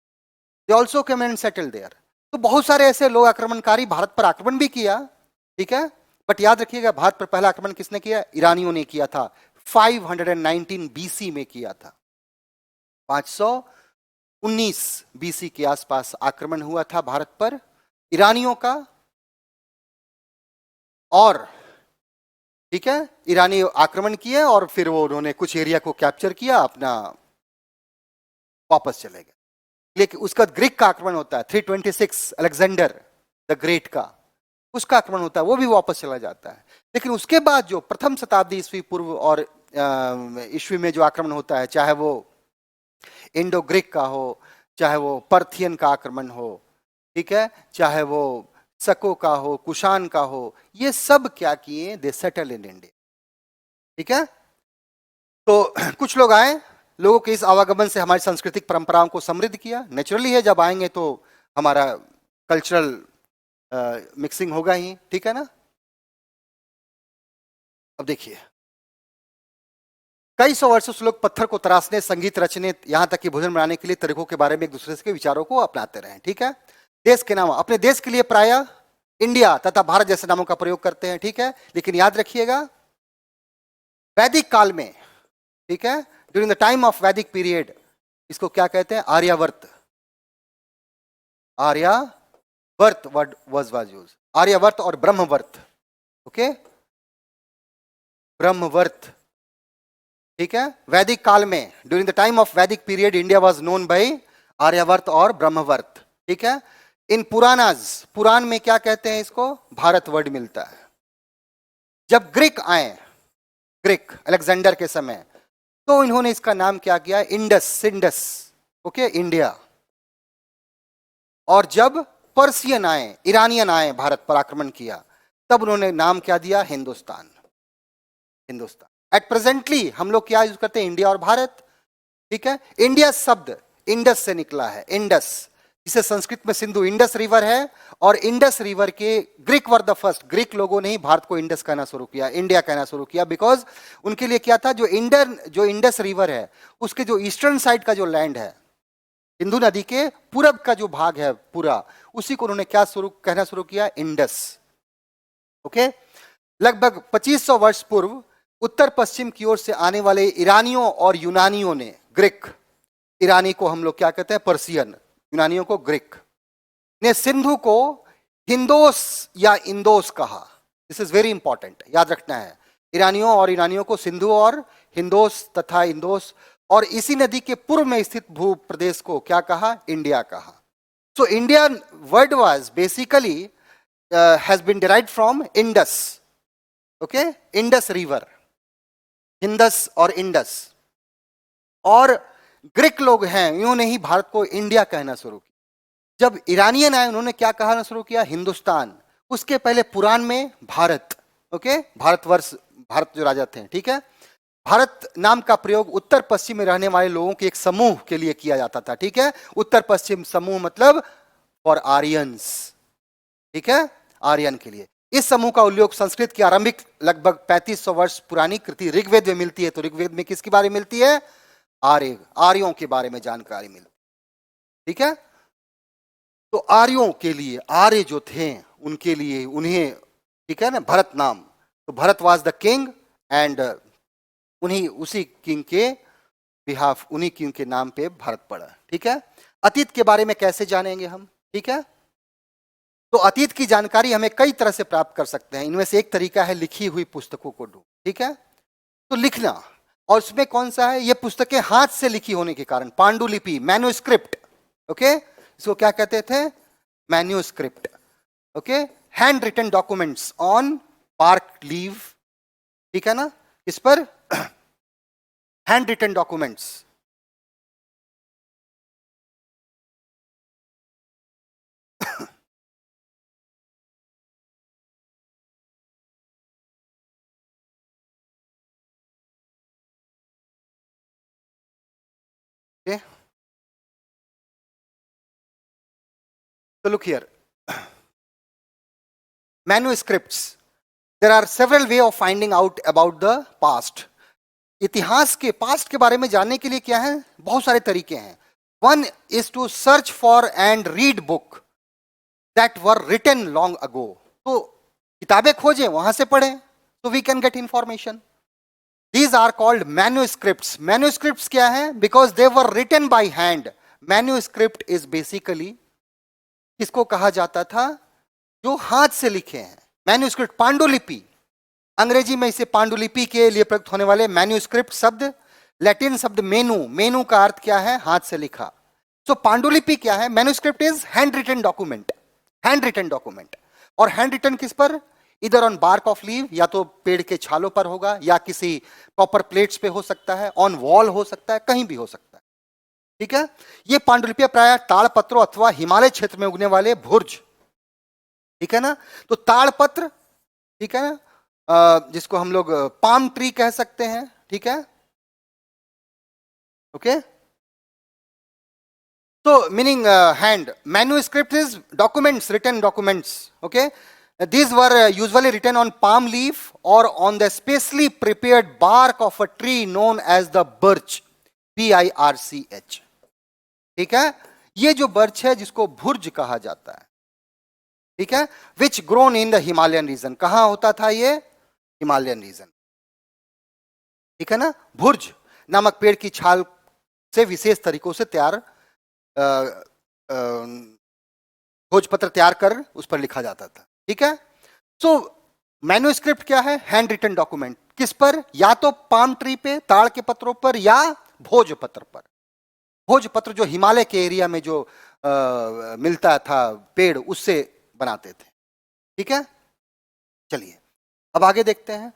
S1: they also came and settle there. तो बहुत सारे ऐसे लोग आक्रमणकारी, भारत पर आक्रमण भी किया, ठीक है, बट याद रखिएगा भारत पर पहला आक्रमण किसने किया, ईरानियों ने किया था, 519 बीसी में किया था। 519 बीसी के आसपास आक्रमण हुआ था भारत पर ईरानियों का, और ठीक है, ईरानी आक्रमण किए और फिर वो उन्होंने कुछ एरिया को कैप्चर किया, अपना वापस चले गए। लेकिन उसका ग्रीक का आक्रमण होता है, 326 अलेक्जेंडर द ग्रेट का, उसका आक्रमण होता है, वो भी वापस चला जाता है। लेकिन उसके बाद जो प्रथम शताब्दी ईस्वी पूर्व और ईस्वी में जो आक्रमण होता है, चाहे वो इंडो ग्रीक का हो, चाहे वो पर्थियन का आक्रमण हो, ठीक है, चाहे वो सको का हो, कुषाण का हो, ये सब क्या किए, दे सेटल इन इंडिया, ठीक है। तो कुछ लोग आए, लोगों के इस आवागमन से हमारी सांस्कृतिक परंपराओं को समृद्ध किया, नेचुरली है, जब आएंगे तो हमारा कल्चरल मिक्सिंग होगा ही, ठीक है ना। अब देखिए, कई सौ वर्षों से लोग पत्थर को तराशने, संगीत रचने, यहां तक कि भोजन बनाने के लिए तरीकों के बारे में एक दूसरे के विचारों को अपनाते रहे, ठीक है। देश के नाम, अपने देश के लिए प्रायः इंडिया तथा भारत जैसे नामों का प्रयोग करते हैं, ठीक है। लेकिन याद रखिएगा वैदिक काल में, ठीक है, during the time of Vedic period, इसको क्या कहते हैं, Aryavarta, Aryavarta word was use, Aryavarta और ब्रह्मवर्त, ओके, ब्रह्मवर्त, ठीक है। वैदिक काल में, during the time of Vedic period, India was known by Aryavarta और ब्रह्मवर्त, ठीक है। इन पुराणाज, पुराण में क्या कहते हैं इसको, भारत वर्ड मिलता है। जब ग्रीक आए, ग्रीक अलेक्जेंडर के समय, तो इन्होंने इसका नाम क्या किया, इंडस, सिंडस, ओके, इंडिया। और जब पर्शियन आए, ईरानियन आए, भारत पर आक्रमण किया, तब उन्होंने नाम क्या दिया, हिंदुस्तान, हिंदुस्तान। एट प्रेजेंटली हम लोग क्या यूज करते हैं, इंडिया और भारत, ठीक है। इंडिया शब्द इंडस से निकला है, इंडस, जिसे संस्कृत में सिंधु, इंडस रिवर है, और इंडस रिवर के Greek were the first, Greek लोगों ने ही भारत को इंडस कहना शुरू किया, इंडिया कहना शुरू किया, बिकॉज उनके लिए क्या था, जो इंडस रिवर है, उसके जो ईस्टर्न साइड का जो लैंड है, सिंधु नदी के पूरब का जो भाग है पूरा, उसी को उन्होंने क्या कहना शुरू किया, इंडस, ओके। लगभग 2500 वर्ष पूर्व उत्तर पश्चिम की ओर से आने वाले ईरानियों और यूनानियों ने, ग्रीक, ईरानी को हम लोग क्या कहते हैं, पर्शियन, यूनानियों को ग्रीक, ने सिंधु को हिंदोस या इंदोस कहा। दिस इज वेरी इंपॉर्टेंट, याद रखना है। ईरानियों और यूनानियों को सिंधु और हिंदोस तथा इंदोस, और इसी नदी के पूर्व में स्थित भू प्रदेश को क्या कहा, इंडिया कहा। So Indian word was basically has been derived from Indus, okay, Indus river, Hindus और इंडस। और ग्रीक लोग हैं, इन्होंने ही भारत को इंडिया कहना शुरू किया। जब ईरानियन आए, उन्होंने क्या कहना शुरू किया, हिंदुस्तान। उसके पहले पुराण में भारत, ओके, भारतवर्ष, भारत जो राजा थे, ठीक है। भारत नाम का प्रयोग उत्तर पश्चिम में रहने वाले लोगों के एक समूह के लिए किया जाता था, ठीक है। उत्तर पश्चिम समूह मतलब फॉर आर्यंस, ठीक है, आर्यन के लिए। इस समूह का उल्लेख संस्कृत की आरंभिक लगभग 3500 वर्ष पुरानी कृति ऋग्वेद में मिलती है। तो ऋग्वेद में किसके बारे में मिलती है? आर्य, आर्यों के बारे में जानकारी मिलती है, ठीक है। तो आर्यों के लिए, आर्य जो थे उनके लिए, उन्हें, ठीक है ना, भरत नाम, तो Bharat was the king and उन्हीं, उसी किंग के बिहाफ, उन्हीं किंग के नाम पे भारत पड़ा, ठीक है। अतीत के बारे में कैसे जानेंगे हम, ठीक है। तो अतीत की जानकारी हमें कई तरह से प्राप्त कर सकते हैं। इनमें से एक तरीका है लिखी हुई पुस्तकों को ढूंढ, ठीक है। तो लिखना, और उसमें कौन सा है, ये पुस्तकें हाथ से लिखी होने के कारण, पांडुलिपि, मैन्युस्क्रिप्ट, ओके, इसको क्या कहते थे? Manuscript, okay. Hand written documents on palm leaf, ठीक है ना, इस पर hand written documents, okay. So look here, manuscripts, there are several way of finding out about the past. इतिहास के, पास्ट के बारे में जानने के लिए क्या है, बहुत सारे तरीके हैं। One is to search for and read book that were written long ago. तो किताबें खोजें, वहां से पढ़ें, तो we can get information. These are called manuscripts. Manuscripts क्या है? Because they were written by hand. Manuscript is basically, किसको कहा जाता था? जो हाथ से लिखे हैं। Manuscript, पांडुलिपि, अंग्रेजी में इसे पांडुलिपि के लिए प्रयुक्त होने वाले मैन्युस्क्रिप्ट शब्द, लैटिन शब्द मेनू, मेनू का अर्थ क्या है? हाथ से लिखा। सो पांडुलिपि क्या है? Manuscript is hand written document, hand written document. और हैंड रिटन किस पर? इधर ऑन बार्क ऑफ लीव, या तो पेड़ के छालों पर होगा, या किसी कॉपर प्लेट्स पे हो सकता है, ऑन वॉल हो सकता है, कहीं भी हो सकता है, ठीक है। ये पांडुलिपियां प्राय ताड़पत्रों अथवा हिमालय क्षेत्र में उगने वाले भुर्ज, ठीक है ना। तो ताड़पत्र, ठीक है ना, जिसको हम लोग पाम ट्री कह सकते हैं, ठीक है, ओके। तो meaning hand, manuscript is documents, written documents, okay. These were usually written on palm leaf or on the specially prepared bark of a tree known as the birch, birch, ठीक है। ये जो बर्च है जिसको भुर्ज कहा जाता है, ठीक है, which grown in the Himalayan region, कहां होता था ये? हिमालयन रीजन, ठीक है ना। भुर्ज नामक पेड़ की छाल से विशेष तरीकों से तैयार भोजपत्र तैयार कर उस पर लिखा जाता था, ठीक है। सो मैन्युस्क्रिप्ट क्या है? हैंड रिटन डॉक्यूमेंट, किस पर? या तो पाम ट्री पे, ताड़ के पत्रों पर, या भोजपत्र पर। भोजपत्र जो हिमालय के एरिया में जो मिलता था पेड़, उससे बनाते थे, ठीक है। चलिए अब आगे देखते हैं।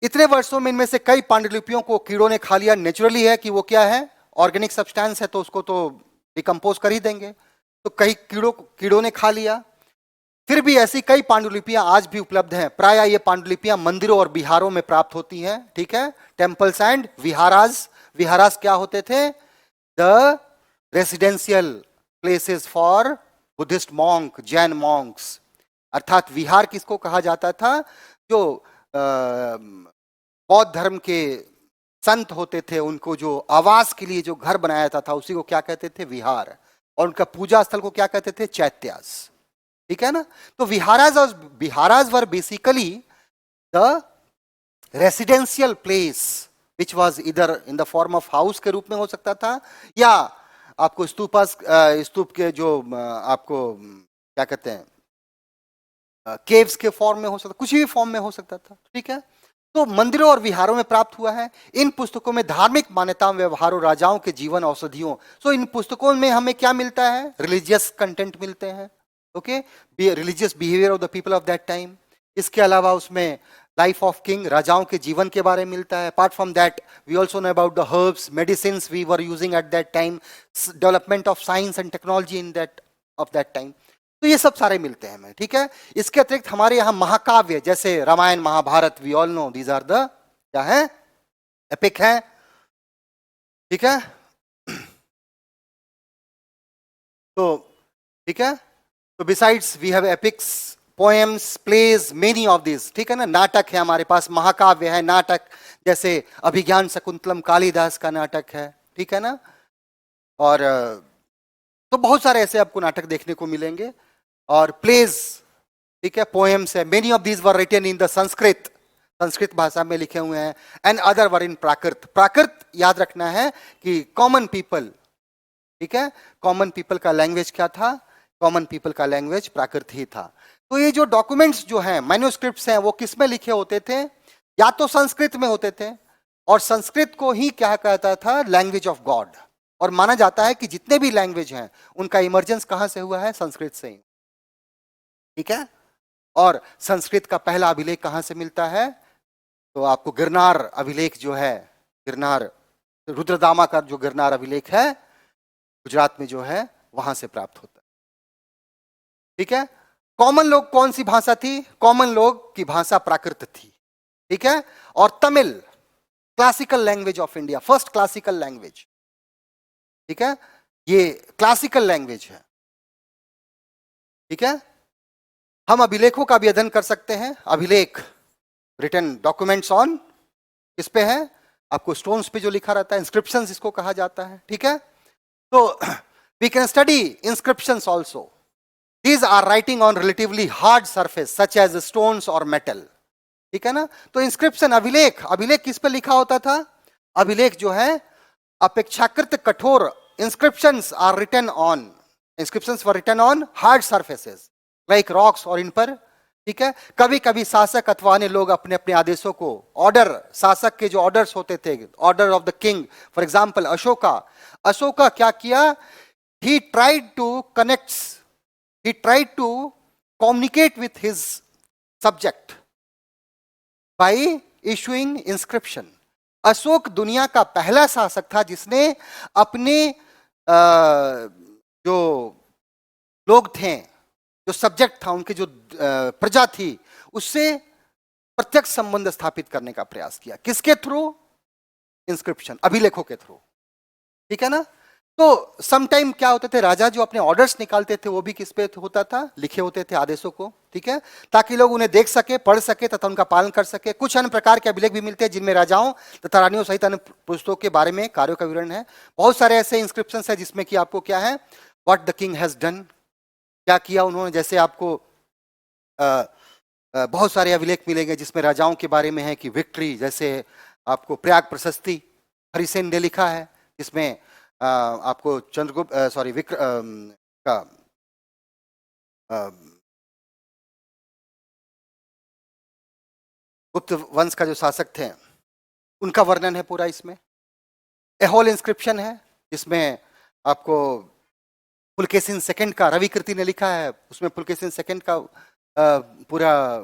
S1: इतने वर्षों में इनमें से कई पांडुलिपियों को कीड़ों ने खा लिया। नेचुरली है कि वो क्या है? ऑर्गेनिक सब्सटेंस है, तो उसको तो डिकम्पोज कर ही देंगे। तो कई कीड़ों ने खा लिया। फिर भी ऐसी कई पांडुलिपियां आज भी उपलब्ध हैं। प्रायः ये पांडुलिपियां मंदिरों और विहारों में प्राप्त होती हैं, ठीक है। Temples and विहारास। विहारास क्या होते थे? The residential places for Buddhist monk, Jain Monks. अर्थात विहार किसको कहा जाता था? जो बौद्ध धर्म के संत होते थे, उनको जो आवास के लिए जो घर बनाया जाता था, उसी को क्या कहते थे? विहार। और उनका पूजा स्थल को क्या कहते थे? चैत्यास, ठीक है ना। तो viharas were basically the residential place which was इधर in the form of house के रूप में हो सकता था, या आपको स्तूप के जो आपको क्या कहते हैं, केव्स के फॉर्म में हो सकता, कुछ भी फॉर्म में हो सकता था, ठीक है। तो मंदिरों और विहारों में प्राप्त हुआ है। इन पुस्तकों में धार्मिक मान्यताओं, व्यवहारों, राजाओं के जीवन, औषधियों, सो इन पुस्तकों में हमें क्या मिलता है? रिलीजियस कंटेंट मिलते हैं, okay, religious behaviour of the people of that time. इसके अलावा उसमें लाइफ ऑफ किंग, राजाओं के जीवन के बारे में मिलता है। Apart from that we also know about the herbs, medicines we were using at that time, development of science and technology in that of that time. तो ये सब सारे मिलते हैं हमें, ठीक है। इसके अतिरिक्त हमारे यहाँ महाकाव्य जैसे Ramayana, Mahabharata, we all know these are the क्या है? एपिक है, ठीक है। तो ठीक है, तो besides we have epics, poems, plays, many of this, ठीक है ना। नाटक है हमारे पास, महाकाव्य है, नाटक जैसे अभिज्ञान शकुंतलम कालिदास का नाटक है, ठीक है ना। और तो बहुत सारे ऐसे आपको नाटक देखने को मिलेंगे। और प्लेज, ठीक है, पोएम्स है, many of these were written in the Sanskrit, Sanskrit भाषा में लिखे हुए हैं, एंड अदर वर इन प्राकृत। प्राकृत याद रखना है कि कॉमन पीपल, ठीक है, कॉमन पीपल का लैंग्वेज क्या था, कॉमन पीपल का लैंग्वेज प्राकृत ही था। तो ये जो डॉक्यूमेंट्स जो हैं, मैन्युस्क्रिप्ट्स हैं, वो किस में लिखे होते थे, या तो संस्कृत में होते थे, और संस्कृत को ही क्या कहता था, लैंग्वेज ऑफ गॉड। और माना जाता है कि जितने भी लैंग्वेज हैं उनका इमर्जेंस कहां से हुआ है, संस्कृत से ही, ठीक है। और संस्कृत का पहला अभिलेख कहां से मिलता है, तो आपको गिरनार अभिलेख जो है, गिरनार रुद्रदामा का जो गिरनार अभिलेख है गुजरात में जो है, वहां से प्राप्त होता है, ठीक है। कॉमन लोग कौन सी भाषा थी, कॉमन लोग की भाषा प्राकृत थी, ठीक है। और Tamil classical language of India, first classical language, ठीक है, ये क्लासिकल लैंग्वेज है, ठीक है। हम अभिलेखों का भी अध्ययन कर सकते हैं। अभिलेख, रिटन डॉक्यूमेंट्स ऑन, किस पे है, आपको स्टोन्स पे जो लिखा रहता है, इंस्क्रिप्शंस इसको कहा जाता है, ठीक है। तो we can study inscriptions also, these are writing on relatively hard surface such as stones और मेटल, ठीक है ना। तो इंस्क्रिप्शन, अभिलेख, अभिलेख किस पे लिखा होता था, अभिलेख जो है अपेक्षाकृत कठोर, inscriptions are written on, inscriptions were written on hard surfaces like rocks, और इन पर, ठीक है। कभी कभी शासक अथवा अन्य लोग अपने अपने आदेशों को, ऑर्डर, शासक के जो ऑर्डर्स होते थे, order of the king, for example Ashoka, Ashoka क्या किया, he tried to connect, he tried to communicate with his subject by issuing inscription. Ashok दुनिया का पहला शासक था जिसने अपने जो लोग थे, जो सब्जेक्ट था, उनके जो प्रजा थी, उससे प्रत्यक्ष संबंध स्थापित करने का प्रयास किया। किसके थ्रू, इंस्क्रिप्शन, अभिलेखों के थ्रू, ठीक है ना। तो समटाइम क्या होते थे, राजा जो अपने ऑर्डर्स निकालते थे वो भी किस पे होता था, लिखे होते थे आदेशों को, ठीक है, ताकि लोग उन्हें देख सके, पढ़ सके तथा उनका पालन कर सके। कुछ अन्य प्रकार के अभिलेख भी मिलते हैं जिनमें राजाओं तथा रानियों सहित अन्य पुरुषों के बारे में कार्यों का विवरण है। बहुत सारे ऐसे इंस्क्रिप्शन है जिसमें कि आपको क्या है, what the king has done, क्या किया उन्होंने। जैसे आपको बहुत सारे अभिलेख मिलेंगे जिसमें राजाओं के बारे में है कि विक्ट्री, जैसे आपको प्रयाग प्रशस्ति हरिसेन ने लिखा है, जिसमें आपको चंद्रगुप्त, सॉरी, का गुप्त वंश का जो शासक थे उनका वर्णन है पूरा इसमें। एहोल इंस्क्रिप्शन है जिसमें आपको पुलकेशिन सेकंड का, रवि कीर्ति ने लिखा है, उसमें पुलकेशिन सेकंड का पूरा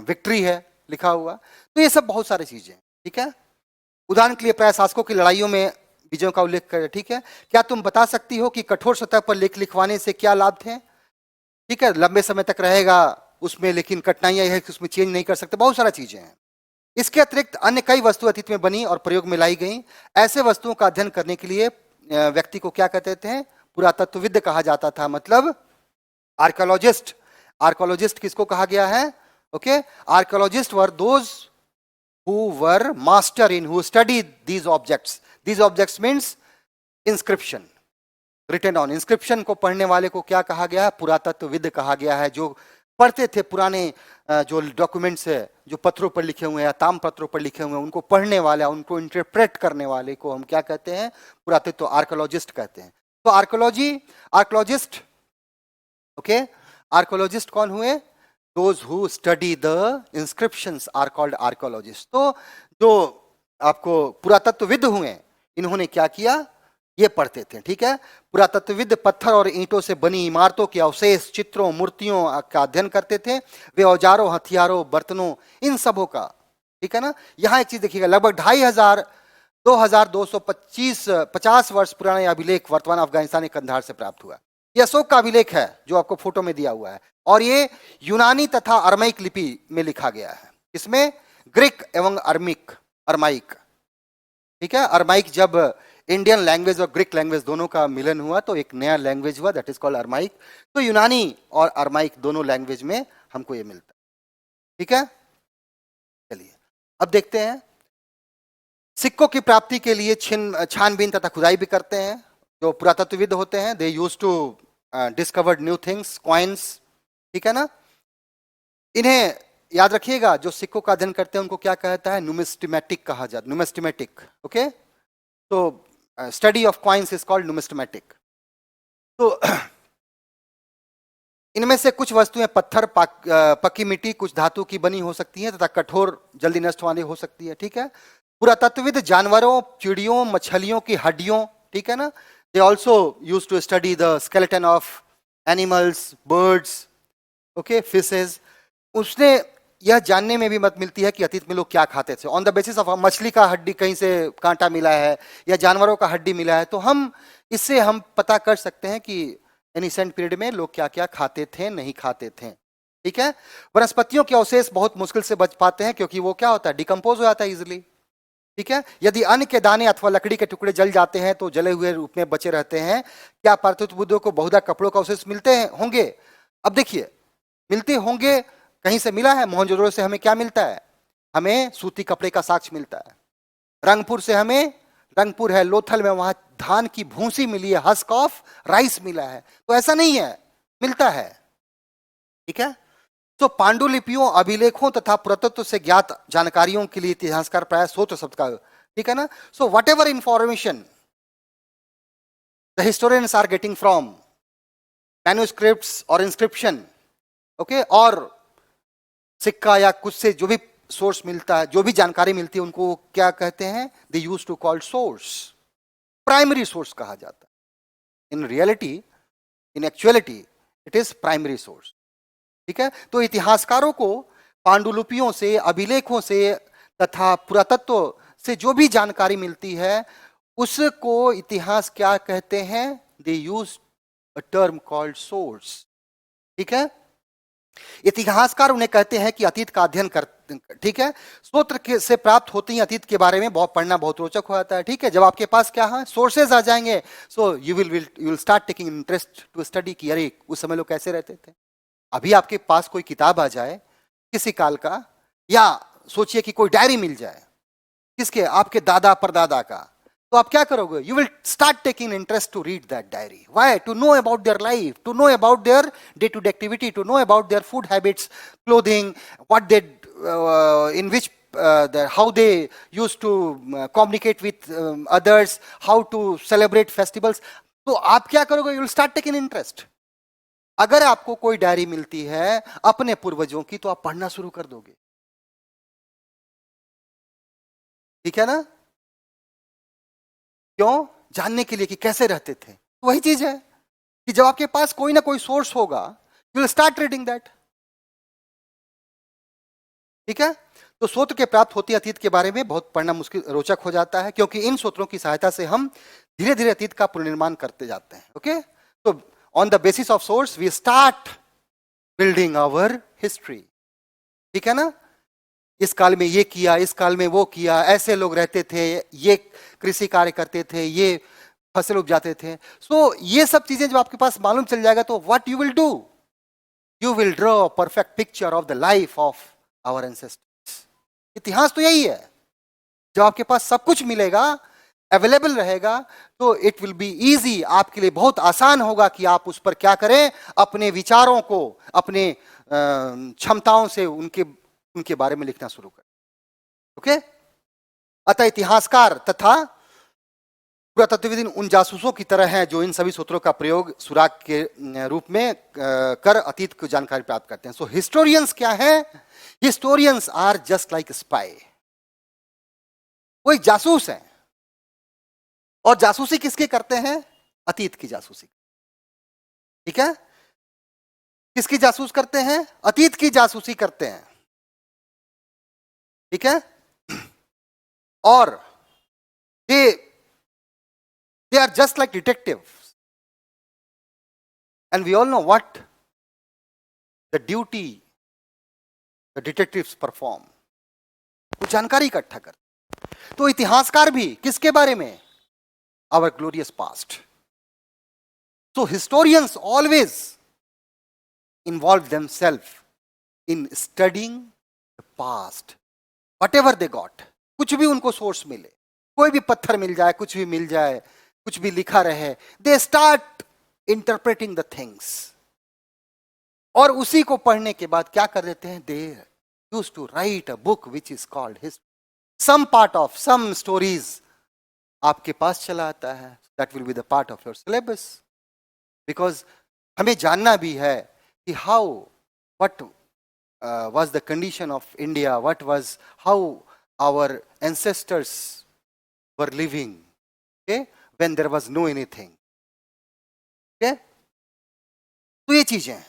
S1: विक्ट्री है लिखा हुआ। तो ये सब बहुत सारी चीजें, ठीक है। उदाहरण के लिए प्रशासकों की लड़ाइयों में विजयों का उल्लेख करें, ठीक है। क्या तुम बता सकती हो कि कठोर सतह पर लेख लिखवाने से क्या लाभ थे, ठीक है, लंबे समय तक रहेगा उसमें, लेकिन कठिनाइयां यह है कि उसमें चेंज नहीं कर सकते, बहुत सारी चीजें हैं। इसके अतिरिक्त अन्य कई वस्तु अतीत में बनी और प्रयोग में लाई गई। ऐसे वस्तुओं का अध्ययन करने के लिए व्यक्ति को क्या कहते थे, पुरातत्वविद कहा जाता था, मतलब आर्कियोलॉजिस्ट। आर्कियोलॉजिस्ट किसको कहा गया है, okay. Archaeologist were those who were master in, who studied these objects. These objects means inscription, written on. inscription को पढ़ने वाले को क्या कहा गया है, पुरातत्वविद कहा गया है। जो पढ़ते थे पुराने जो डॉक्यूमेंट्स है, जो पत्थरों पर लिखे हुए हैं, ताम पत्रों पर लिखे हुए हैं, उनको पढ़ने वाला, उनको इंटरप्रेट करने वाले को हम क्या कहते हैं, पुरातत्व, आर्कियोलॉजिस्ट कहते हैं। तो आर्कियोलॉजी, आर्कियोलॉजिस्ट, ओके, आर्कियोलॉजिस्ट कौन हुए, those who study the inscriptions are called archaeologists. तो जो आपको पुरातत्वविद हुए, इन्होंने क्या किया, ये पढ़ते थे, ठीक है। पुरातत्वविद पत्थर और ईंटों से बनी इमारतों के अवशेष, चित्रों, मूर्तियों का अध्ययन करते थे। वे औजारों, हथियारों, बर्तनों, इन सबों का, ठीक है ना। यहाँ एक चीज देखिएगा, लगभग 2250 वर्ष पुराना यह अभिलेख वर्तमान अफगानिस्तान के कंधार से प्राप्त हुआ। यह अशोक का अभिलेख है जो आपको फोटो में दिया हुआ है, और ये यूनानी तथा अरमाइक लिपि में लिखा गया है। इसमें ग्रीक एवं अरमाइक ठीक है, अरमाइक जब इंडियन लैंग्वेज और ग्रीक लैंग्वेज दोनों का मिलन हुआ तो एक नया लैंग्वेज हुआ, दैट इज कॉल्ड अरमाइक। तो यूनानी और अरमाइक दोनों लैंग्वेज में हमको ये मिलता है। ठीक है, चलिए अब देखते हैं। सिक्कों की प्राप्ति के लिए छानबीन तथा खुदाई भी करते हैं। जो पुरातत्वविद होते हैं, they use to discovered new things, coins. ठीक है ना, इन्हें याद रखिएगा, जो सिक्कों का अध्ययन करते हैं उनको क्या कहता है, न्यूमिस्टिमेटिक कहा जाता है, न्यूमिस्टिमेटिक। ओके, तो study of coins is called numismatic. तो इनमें से कुछ वस्तुएं पत्थर, पक्की मिट्टी, कुछ धातु की बनी हो सकती हैं तथा कठोर, जल्दी नष्ट वाली हो सकती है। ठीक है, पुरातत्वविद जानवरों, चिड़ियों, मछलियों की हड्डियों, ठीक है ना, they also use to study the skeleton of animals, birds, okay, fishes. उसने यह जानने में भी मदद मिलती है कि अतीत में लोग क्या खाते थे। ऑन द बेसिस ऑफ मछली का हड्डी कहीं से कांटा मिला है या जानवरों का हड्डी मिला है, तो हम इससे हम पता कर सकते हैं कि एनिसेंट पीरियड में लोग क्या क्या खाते थे, नहीं खाते थे। ठीक है, वनस्पतियों के अवशेष बहुत मुश्किल से बच पाते हैं क्योंकि वो क्या होता है, डिकम्पोज हो जाता है इजिली। ठीक है, यदि अन्न के दाने अथवा लकड़ी के टुकड़े जल जाते हैं तो जले हुए रूप में बचे रहते हैं। क्या पार्थिव को बहुधा कपड़ों का अवशेष मिलते हैं होंगे? अब देखिए, मिलते होंगे, कहीं से मिला है। मोहनजोदड़ो से हमें क्या मिलता है, हमें सूती कपड़े का साक्ष्य मिलता है। रंगपुर से हमें, रंगपुर है लोथल में, वहां धान की भूसी मिली है, हस्क ऑफ राइस मिला है। तो ऐसा नहीं है, मिलता है। ठीक है, तो पांडुलिपियों, अभिलेखों तथा पुरातत्व से ज्ञात जानकारियों के लिए इतिहासकार प्राय स्रोत शब्द का, ठीक है ना। So whatever information the historians are getting from manuscripts और इंस्क्रिप्शन, ओके, और सिक्का या कुछ से जो भी सोर्स मिलता है, जो भी जानकारी मिलती है, उनको क्या कहते हैं, they use to called source, primary source कहा जाता है। In reality, in actuality it is primary source. ठीक है, तो इतिहासकारों को पांडुलिपियों से, अभिलेखों से तथा पुरातत्व से जो भी जानकारी मिलती है उसको इतिहास क्या कहते हैं, they use a term called source. ठीक है, इतिहासकार उन्हें कहते हैं कि अतीत का अध्ययन कर, ठीक है, स्रोत से प्राप्त होते ही अतीत के बारे में बहुत पढ़ना बहुत रोचक हो जाता है। ठीक है, जब आपके पास क्या है, सोर्सेज आ जाएंगे, so you will start taking interest to study कि अरे उस समय लोग कैसे रहते थे। अभी आपके पास कोई किताब आ जाए किसी काल का, या सोचिए कि कोई डायरी मिल जाए किसके, आपके दादा परदादा का, तो आप क्या करोगे, you will start taking interest to read that diary. Why? To know about their life, to know about their day to day activity, to know about their food habits, clothing, what they in which how they used to communicate with others, how to celebrate festivals. तो आप क्या करोगे, you will start taking interest. अगर आपको कोई डायरी मिलती है अपने पूर्वजों की तो आप पढ़ना शुरू कर दोगे। ठीक है ना, क्यों? जानने के लिए कि कैसे रहते थे। तो वही चीज है कि जब आपके पास कोई ना कोई सोर्स होगा, you will start reading that. ठीक है, तो स्रोत के प्राप्त होती अतीत के बारे में बहुत पढ़ना मुश्किल, रोचक हो जाता है, क्योंकि इन सूत्रों की सहायता से हम धीरे धीरे अतीत का पुनर्निर्माण करते जाते हैं। ओके, तो on the basis of source we start building our history. ठीक है ना, इस काल में ये किया, इस काल में वो किया, ऐसे लोग रहते थे, ये कृषि कार्य करते थे, ये फसल उपजाते थे। सो ये सब चीजें जब आपके पास मालूम चल जाएगा तो what you will do, you will draw a perfect picture of the life of our ancestors. इतिहास तो यही है, जब आपके पास सब कुछ मिलेगा, अवेलेबल रहेगा, तो इट विल बी इजी, आपके लिए बहुत आसान होगा कि आप उस पर क्या करें, अपने विचारों को, अपने क्षमताओं से उनके बारे में लिखना शुरू करें। ओके, अतः इतिहासकार तथा पुरातत्वविद उन जासूसों की तरह हैं जो इन सभी सूत्रों का प्रयोग सुराग के रूप में कर अतीत की जानकारी प्राप्त करते हैं। सो हिस्टोरियंस क्या है, historians are just like spy, वो एक जासूस है। और जासूसी किसके करते हैं, अतीत की जासूसी। ठीक है, किसकी जासूस करते हैं, अतीत की जासूसी करते हैं। ठीक है, और they are just like detectives, and we all know what the duty the detectives perform, कुछ जानकारी इकट्ठा करते। तो इतिहासकार भी किसके बारे में? Our glorious past. So historians always involve themselves in studying the past, whatever they got. कुछ भी उनको सोर्स मिले, कोई भी पत्थर मिल जाए, कुछ भी मिल जाए, कुछ भी लिखा रहे, they start interpreting the things. और उसी को पढ़ने के बाद क्या कर देते हैं? They used to write a book which is called history. Some part of some stories आपके पास चला आता है. That will be the part of your syllabus. Because हमें जानना भी है कि what was the condition of India, how our ancestors were living, okay, when there was no anything, okay. तो ये चीजें हैं.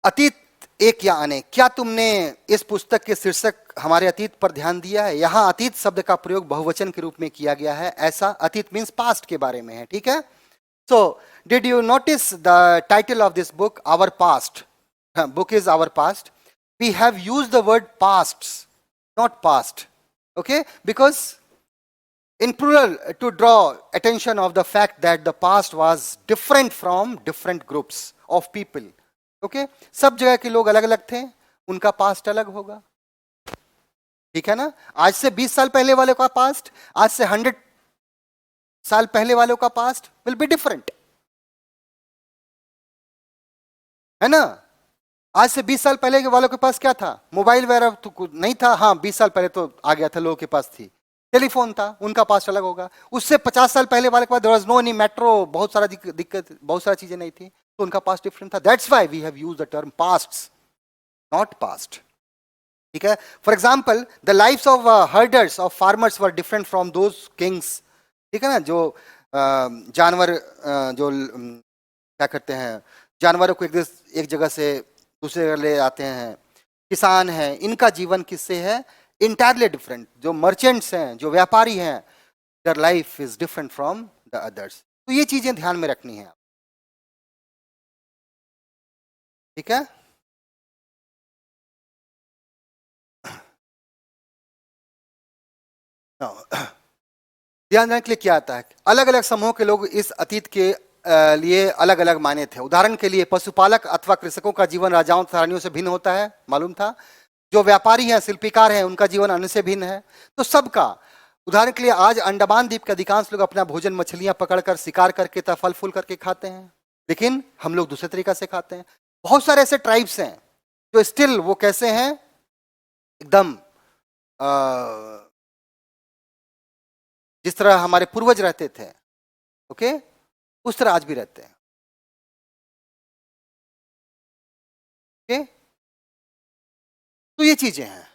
S1: अतीत एक या अनेक. क्या तुमने इस पुस्तक के शीर्षक हमारे अतीत पर ध्यान दिया है? यहां अतीत शब्द का प्रयोग बहुवचन के रूप में किया गया है. ऐसा अतीत मीन्स पास्ट के बारे में है, ठीक है. So did you notice the title of this book? Our past. Book is our past. We have used the word past, not past, okay, because in plural to draw attention of the fact that the past was different from different groups of people. Okay, सब जगह के लोग अलग अलग थे, उनका पास्ट अलग होगा, ठीक है ना. आज से 20 साल पहले वाले का पास्ट, आज से 100 साल पहले वालों का पास्ट विल बी डिफरेंट, है ना. आज से 20 साल पहले के वालों के पास क्या था? मोबाइल वगैरह तो नहीं था. हाँ, 20 साल पहले तो आ गया था, लोगों के पास थी. टेलीफोन था, उनका पास्ट अलग होगा. उससे 50 साल पहले वाले के पास there was no any metro, बहुत सारा दिक्कत, बहुत सारी चीजें नहीं थी, तो उनका पास्ट डिफरेंट था. That's why we have used the term pasts, not past, ठीक है. For example, the lives of herders of farmers were different from those kings, ठीक है ना. जो जानवर जो क्या करते हैं, जानवरों को एक जगह से दूसरे जगह ले आते हैं, किसान हैं, इनका जीवन किससे है? Entirely different. जो मर्चेंट्स हैं, जो व्यापारी हैं, their life is different from the others. तो ये चीजें ध्यान में रखनी है, ठीक है. ध्यान रखने के लिए क्या आता है? अलग अलग समूह के लोग इस अतीत के लिए अलग अलग माने थे. उदाहरण के लिए पशुपालक अथवा कृषकों का जीवन राजाओं तथा रानियों से भिन्न होता है, मालूम था. जो व्यापारी हैं, शिल्पीकार हैं, उनका जीवन अन्य से भिन्न है. तो सबका, उदाहरण के लिए आज अंडमान द्वीप के अधिकांश लोग अपना भोजन मछलियां पकड़कर, शिकार करके, फल फूल करके खाते हैं, लेकिन हम लोग दूसरे तरीका से खाते हैं. बहुत सारे ऐसे ट्राइब्स हैं जो स्टिल वो कैसे हैं, एकदम जिस तरह हमारे पूर्वज रहते थे, ओके, उस तरह आज भी रहते हैं, ओके. तो ये चीजें हैं.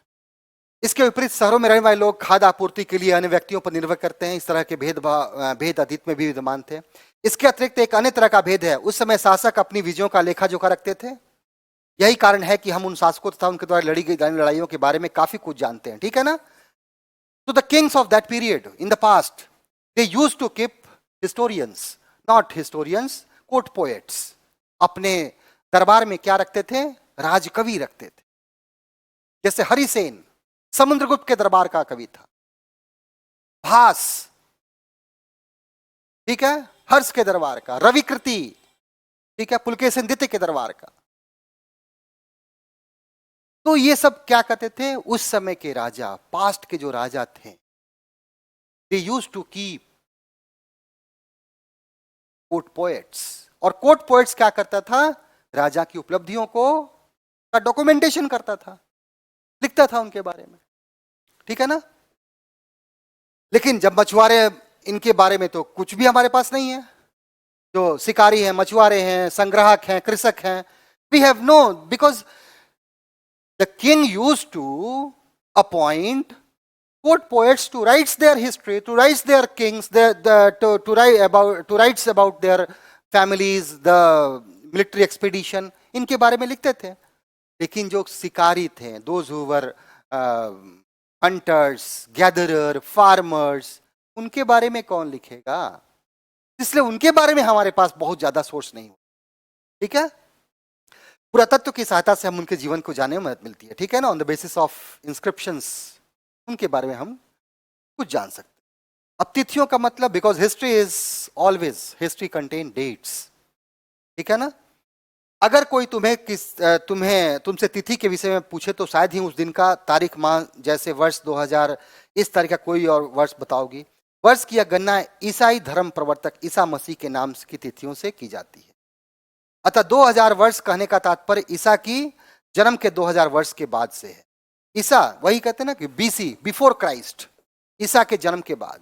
S1: इसके विपरीत शहरों में रहने वाले लोग खाद्य आपूर्ति के लिए अन्य व्यक्तियों पर निर्भर करते हैं. इस तरह के भेद अतीत में भी विद्यमान थे. इसके अतिरिक्त एक अन्य तरह का भेद है. उस समय शासक अपनी विजयों का लेखा जोखा रखते थे. यही कारण है कि हम उन शासकों तथा उनके द्वारा लड़ी गई लड़ाइयों के बारे में काफी कुछ जानते हैं, ठीक है ना. तो the kings of that period in the past, they used to keep historians, not historians, court poets. अपने दरबार में क्या रखते थे? राजकवि रखते थे. जैसे हरिसेन समुद्रगुप्त के दरबार का कवि था, भास, ठीक है, हर्ष के दरबार का, रविकृति, ठीक है, पुलकेशिन द्वितीय के दरबार का. तो ये सब क्या कहते थे? उस समय के राजा, पास्ट के जो राजा थे, they used to keep court poets. और कोर्ट पोएट्स क्या करता था? राजा की उपलब्धियों को का डॉक्यूमेंटेशन करता था, लिखता था उनके बारे में, ठीक है ना. लेकिन जब मछुआरे, इनके बारे में तो कुछ भी हमारे पास नहीं है. जो शिकारी हैं, मछुआरे हैं, संग्राहक हैं, कृषक हैं, we have no, because the king used to appoint court poets to write their history, to write their kings, to write about their families, the military expedition, इनके बारे में लिखते थे. लेकिन जो शिकारी थे, those who were hunters, gatherer, farmers, उनके बारे में कौन लिखेगा? इसलिए उनके बारे में हमारे पास बहुत ज्यादा सोर्स नहीं हो, ठीक है. पुरातत्व की सहायता से हम उनके जीवन को जानने में मदद मिलती है, ठीक है ना। On the basis of inscriptions उनके बारे में हम कुछ जान सकते हैं। अब तिथियों का मतलब, because history is always, history contain dates, ठीक है ना। अगर कोई तुमसे तिथि के विषय में पूछे तो शायद ही उस दिन का तारीख, माह, जैसे वर्ष 2000 इस तरह का कोई और वर्ष बताओगी। वर्ष की यह गणना ईसाई धर्म प्रवर्तक ईसा मसीह के नाम की तिथियों से की जाती है। अतः 2000 वर्ष कहने का तात्पर्य ईसा की जन्म के 2000 वर्ष के बाद से है। ईसा वही कहते हैं ना कि बीसी, बिफोर क्राइस्ट, ईसा के जन्म के बाद।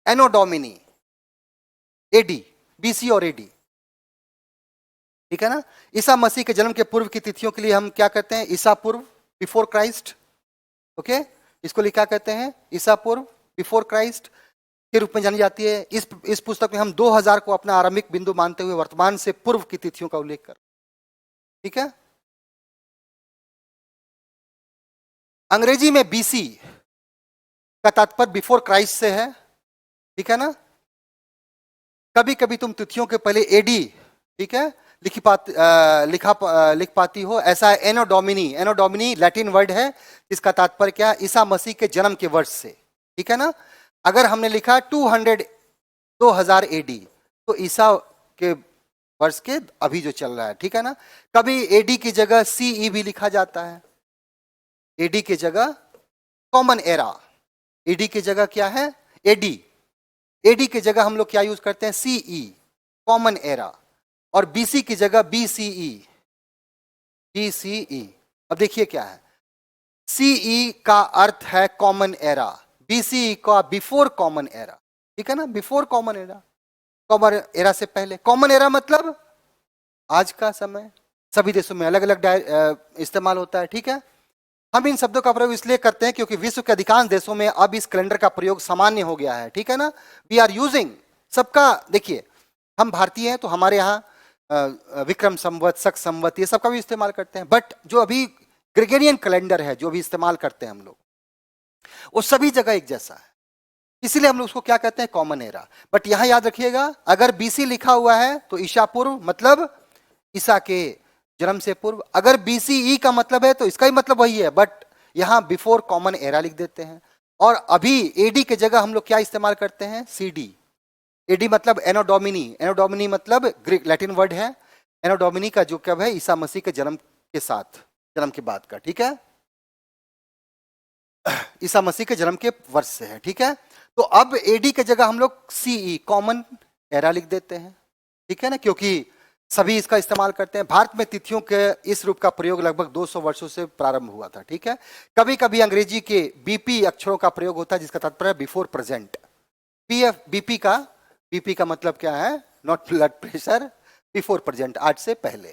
S1: एनो डोमिनी, एडी, बीसी और एडी, ठीक है ना। ईसा मसीह के जन्म के पूर्व की तिथियों के लिए हम क्या कहते हैं? ईसा पूर्व, बिफोर क्राइस्ट, ओके। इसको लिए क्या कहते हैं? ईसा पूर्व, बिफोर क्राइस्ट के रूप में जानी जाती है। इस पुस्तक में हम 2000 को अपना आरंभिक बिंदु मानते हुए वर्तमान से पूर्व की तिथियों का उल्लेख कर, ठीक है। अंग्रेजी में बीसी का तात्पर्य बिफोर क्राइस्ट से है, ठीक है ना। कभी कभी तुम तिथियों के पहले एडी, ठीक है, लिख पाती हो। ऐसा है एनो डोमिनी। एनो डोमिनी लैटिन वर्ड है, इसका तात्पर्य क्या है? ईसा मसीह के जन्म के वर्ष से, ठीक है ना। अगर हमने लिखा 2000 एडी, तो ईसा के वर्ष के अभी जो चल रहा है, ठीक है ना। कभी एडी की जगह सीई भी लिखा जाता है। एडी की जगह कॉमन एरा, एडी की जगह क्या है? एडी। एडी की जगह हम लोग क्या यूज करते हैं? CE, common era. और बीसी की जगह बीसीई, बीसीई। अब देखिए क्या है, सीई का अर्थ है कॉमन एरा, बीसीई का बिफोर कॉमन एरा, ठीक है ना। Before common era, common era से पहले। कॉमन एरा मतलब आज का समय। सभी देशों में अलग अलग इस्तेमाल होता है, ठीक है। हम इन शब्दों का प्रयोग इसलिए करते हैं क्योंकि विश्व के अधिकांश देशों में अब इस कैलेंडर का प्रयोग सामान्य हो गया है, ठीक है ना। वी आर यूजिंग सबका, देखिए हम भारतीय हैं तो हमारे यहाँ विक्रम संवत, शक संवत, ये सबका भी इस्तेमाल करते हैं। बट जो अभी ग्रेगोरियन कैलेंडर है जो भी इस्तेमाल करते हैं हम लोग, वो सभी जगह एक जैसा है, इसीलिए हम लोग उसको क्या कहते हैं? Common era. बट यहां याद रखिएगा, अगर बीसी लिखा हुआ है तो ईसा पूर्व, मतलब ईसा के जन्म से पूर्व। अगर बीसीई का मतलब है तो इसका ही मतलब वही है, बट यहां बिफोर कॉमन एरा लिख देते हैं। और अभी एडी के जगह हम लोग क्या इस्तेमाल करते हैं? सीडी। एडी मतलब एनो डोमिनी। एनो डोमिनी मतलब ग्रीक लैटिन वर्ड है। एनो डोमिनी का जो कब है? ईसा मसीह के जन्म के साथ, जन्म के बाद का, ठीक है। ईसा मसीह के जन्म के वर्ष से है, ठीक है। तो अब एडी के जगह हम लोग सीई, कॉमन एरा लिख देते हैं, ठीक है ना, क्योंकि सभी इसका इस्तेमाल करते हैं। भारत में तिथियों के इस रूप का प्रयोग लगभग 200 वर्षों से प्रारंभ हुआ था, ठीक है। कभी कभी अंग्रेजी के बीपी अक्षरों का प्रयोग होता है जिसका तात्पर्य है बिफोर प्रेजेंट। बीपी का मतलब क्या है? Not blood pressure, before present, आज से पहले।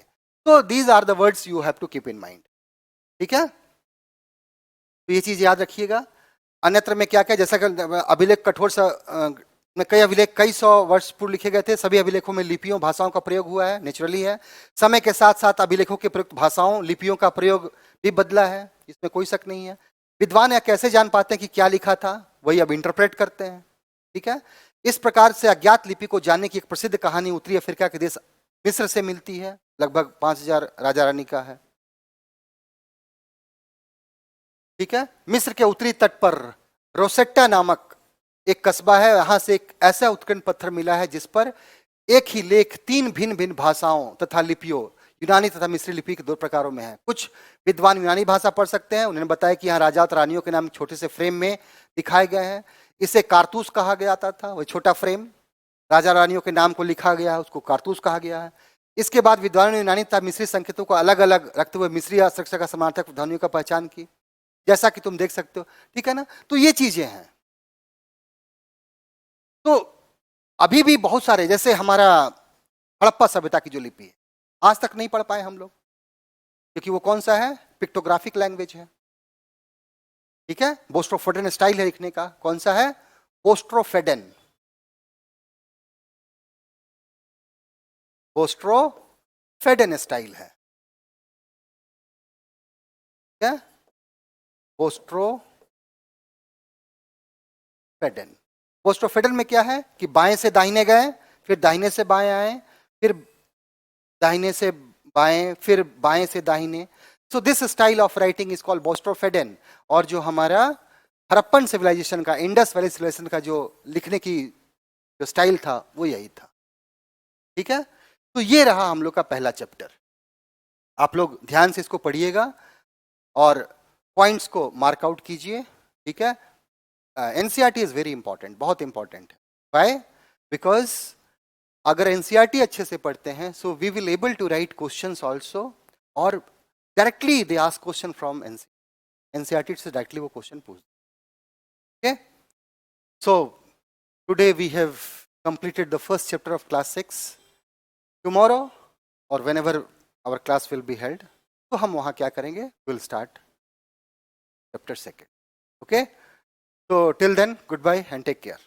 S1: तो these are the words you have to keep in mind, ठीक है। तो ये चीज याद रखिएगा। अन्यत्र में क्या क्या, जैसा कि अभिलेख कठोर में कई अभिलेख कई सौ वर्ष पूर्व लिखे गए थे। सभी अभिलेखों में लिपियों, भाषाओं का प्रयोग हुआ है, नेचुरली है। समय के साथ साथ अभिलेखों के प्रयुक्त भाषाओं, लिपियों का प्रयोग भी बदला है, इसमें कोई शक नहीं है। विद्वान या कैसे जान पाते हैं कि क्या लिखा था? वही अब इंटरप्रेट करते हैं, ठीक है। इस प्रकार से अज्ञात लिपि को जानने की एक प्रसिद्ध कहानी उत्तरी अफ्रीका के देश मिस्र से मिलती है। लगभग 5000 राजा रानी का है, ठीक है। मिस्र के उत्तरी तट पर रोसेट्टा नामक एक कस्बा है, यहां से एक ऐसा उत्कीर्ण पत्थर मिला है जिस पर एक ही लेख 3 भिन्न भिन्न भाषाओं तथा लिपियों, यूनानी तथा मिस्री लिपि के 2 प्रकारों में है। कुछ विद्वान यूनानी भाषा पढ़ सकते हैं। उन्होंने बताया कि यहाँ राजा और रानियों के नाम छोटे से फ्रेम में दिखाए गए हैं। इसे कारतूस कहा गया था, वह छोटा फ्रेम राजा रानियों के नाम को लिखा गया है, उसको कारतूस कहा गया है। इसके बाद विद्वानों ने यूनानी तथा मिस्री संकेतों को अलग अलग रखते हुए मिस्री अक्षर का समार्थक ध्वनियों का पहचान की, जैसा कि तुम देख सकते हो, ठीक है ना। तो ये चीजें हैं। तो अभी भी बहुत सारे, जैसे हमारा हड़प्पा सभ्यता की जो लिपि है, आज तक नहीं पढ़ पाए हम लोग, क्योंकि वो कौन सा है? पिक्टोग्राफिक लैंग्वेज है, ठीक है। बोस्ट्रोफेडन स्टाइल है लिखने का। कौन सा है? बोस्ट्रोफेडन, बोस्ट्रोफेडन स्टाइल है, ठीक है। बोस्ट्रोफेडन। बोस्ट्रोफेडन में क्या है कि बाएं से दाहिने गए, फिर दाहिने से बाएं आए, फिर दाहिने से बाएं, फिर बाएं से दाहिने. So this style of writing is called boustrophedon. और जो हमारा हड़प्पन सिविलाइजेशन का, इंडस वैली सिविलाइजेशन का जो लिखने की जो स्टाइल था वो यही था. ठीक है, तो ये रहा हम लोग का पहला चैप्टर. आप लोग ध्यान से इसको पढ़िएगा और पॉइंट्स को मार्क आउट कीजिए. ठीक है, एनसीईआरटी इज वेरी इंपॉर्टेंट, बहुत इंपॉर्टेंट है. व्हाई? बिकॉज अगर एनसीईआरटी अच्छे से पढ़ते हैं so we will able to write questions also, और directly they ask question from NCERT से डायरेक्टली वो क्वेश्चन पूछ. Okay, so today we have completed the first chapter of class 6. Tomorrow or whenever our class will be held, तो हम वहाँ क्या करेंगे? We'll start chapter 2. Okay? So till then, goodbye and take care.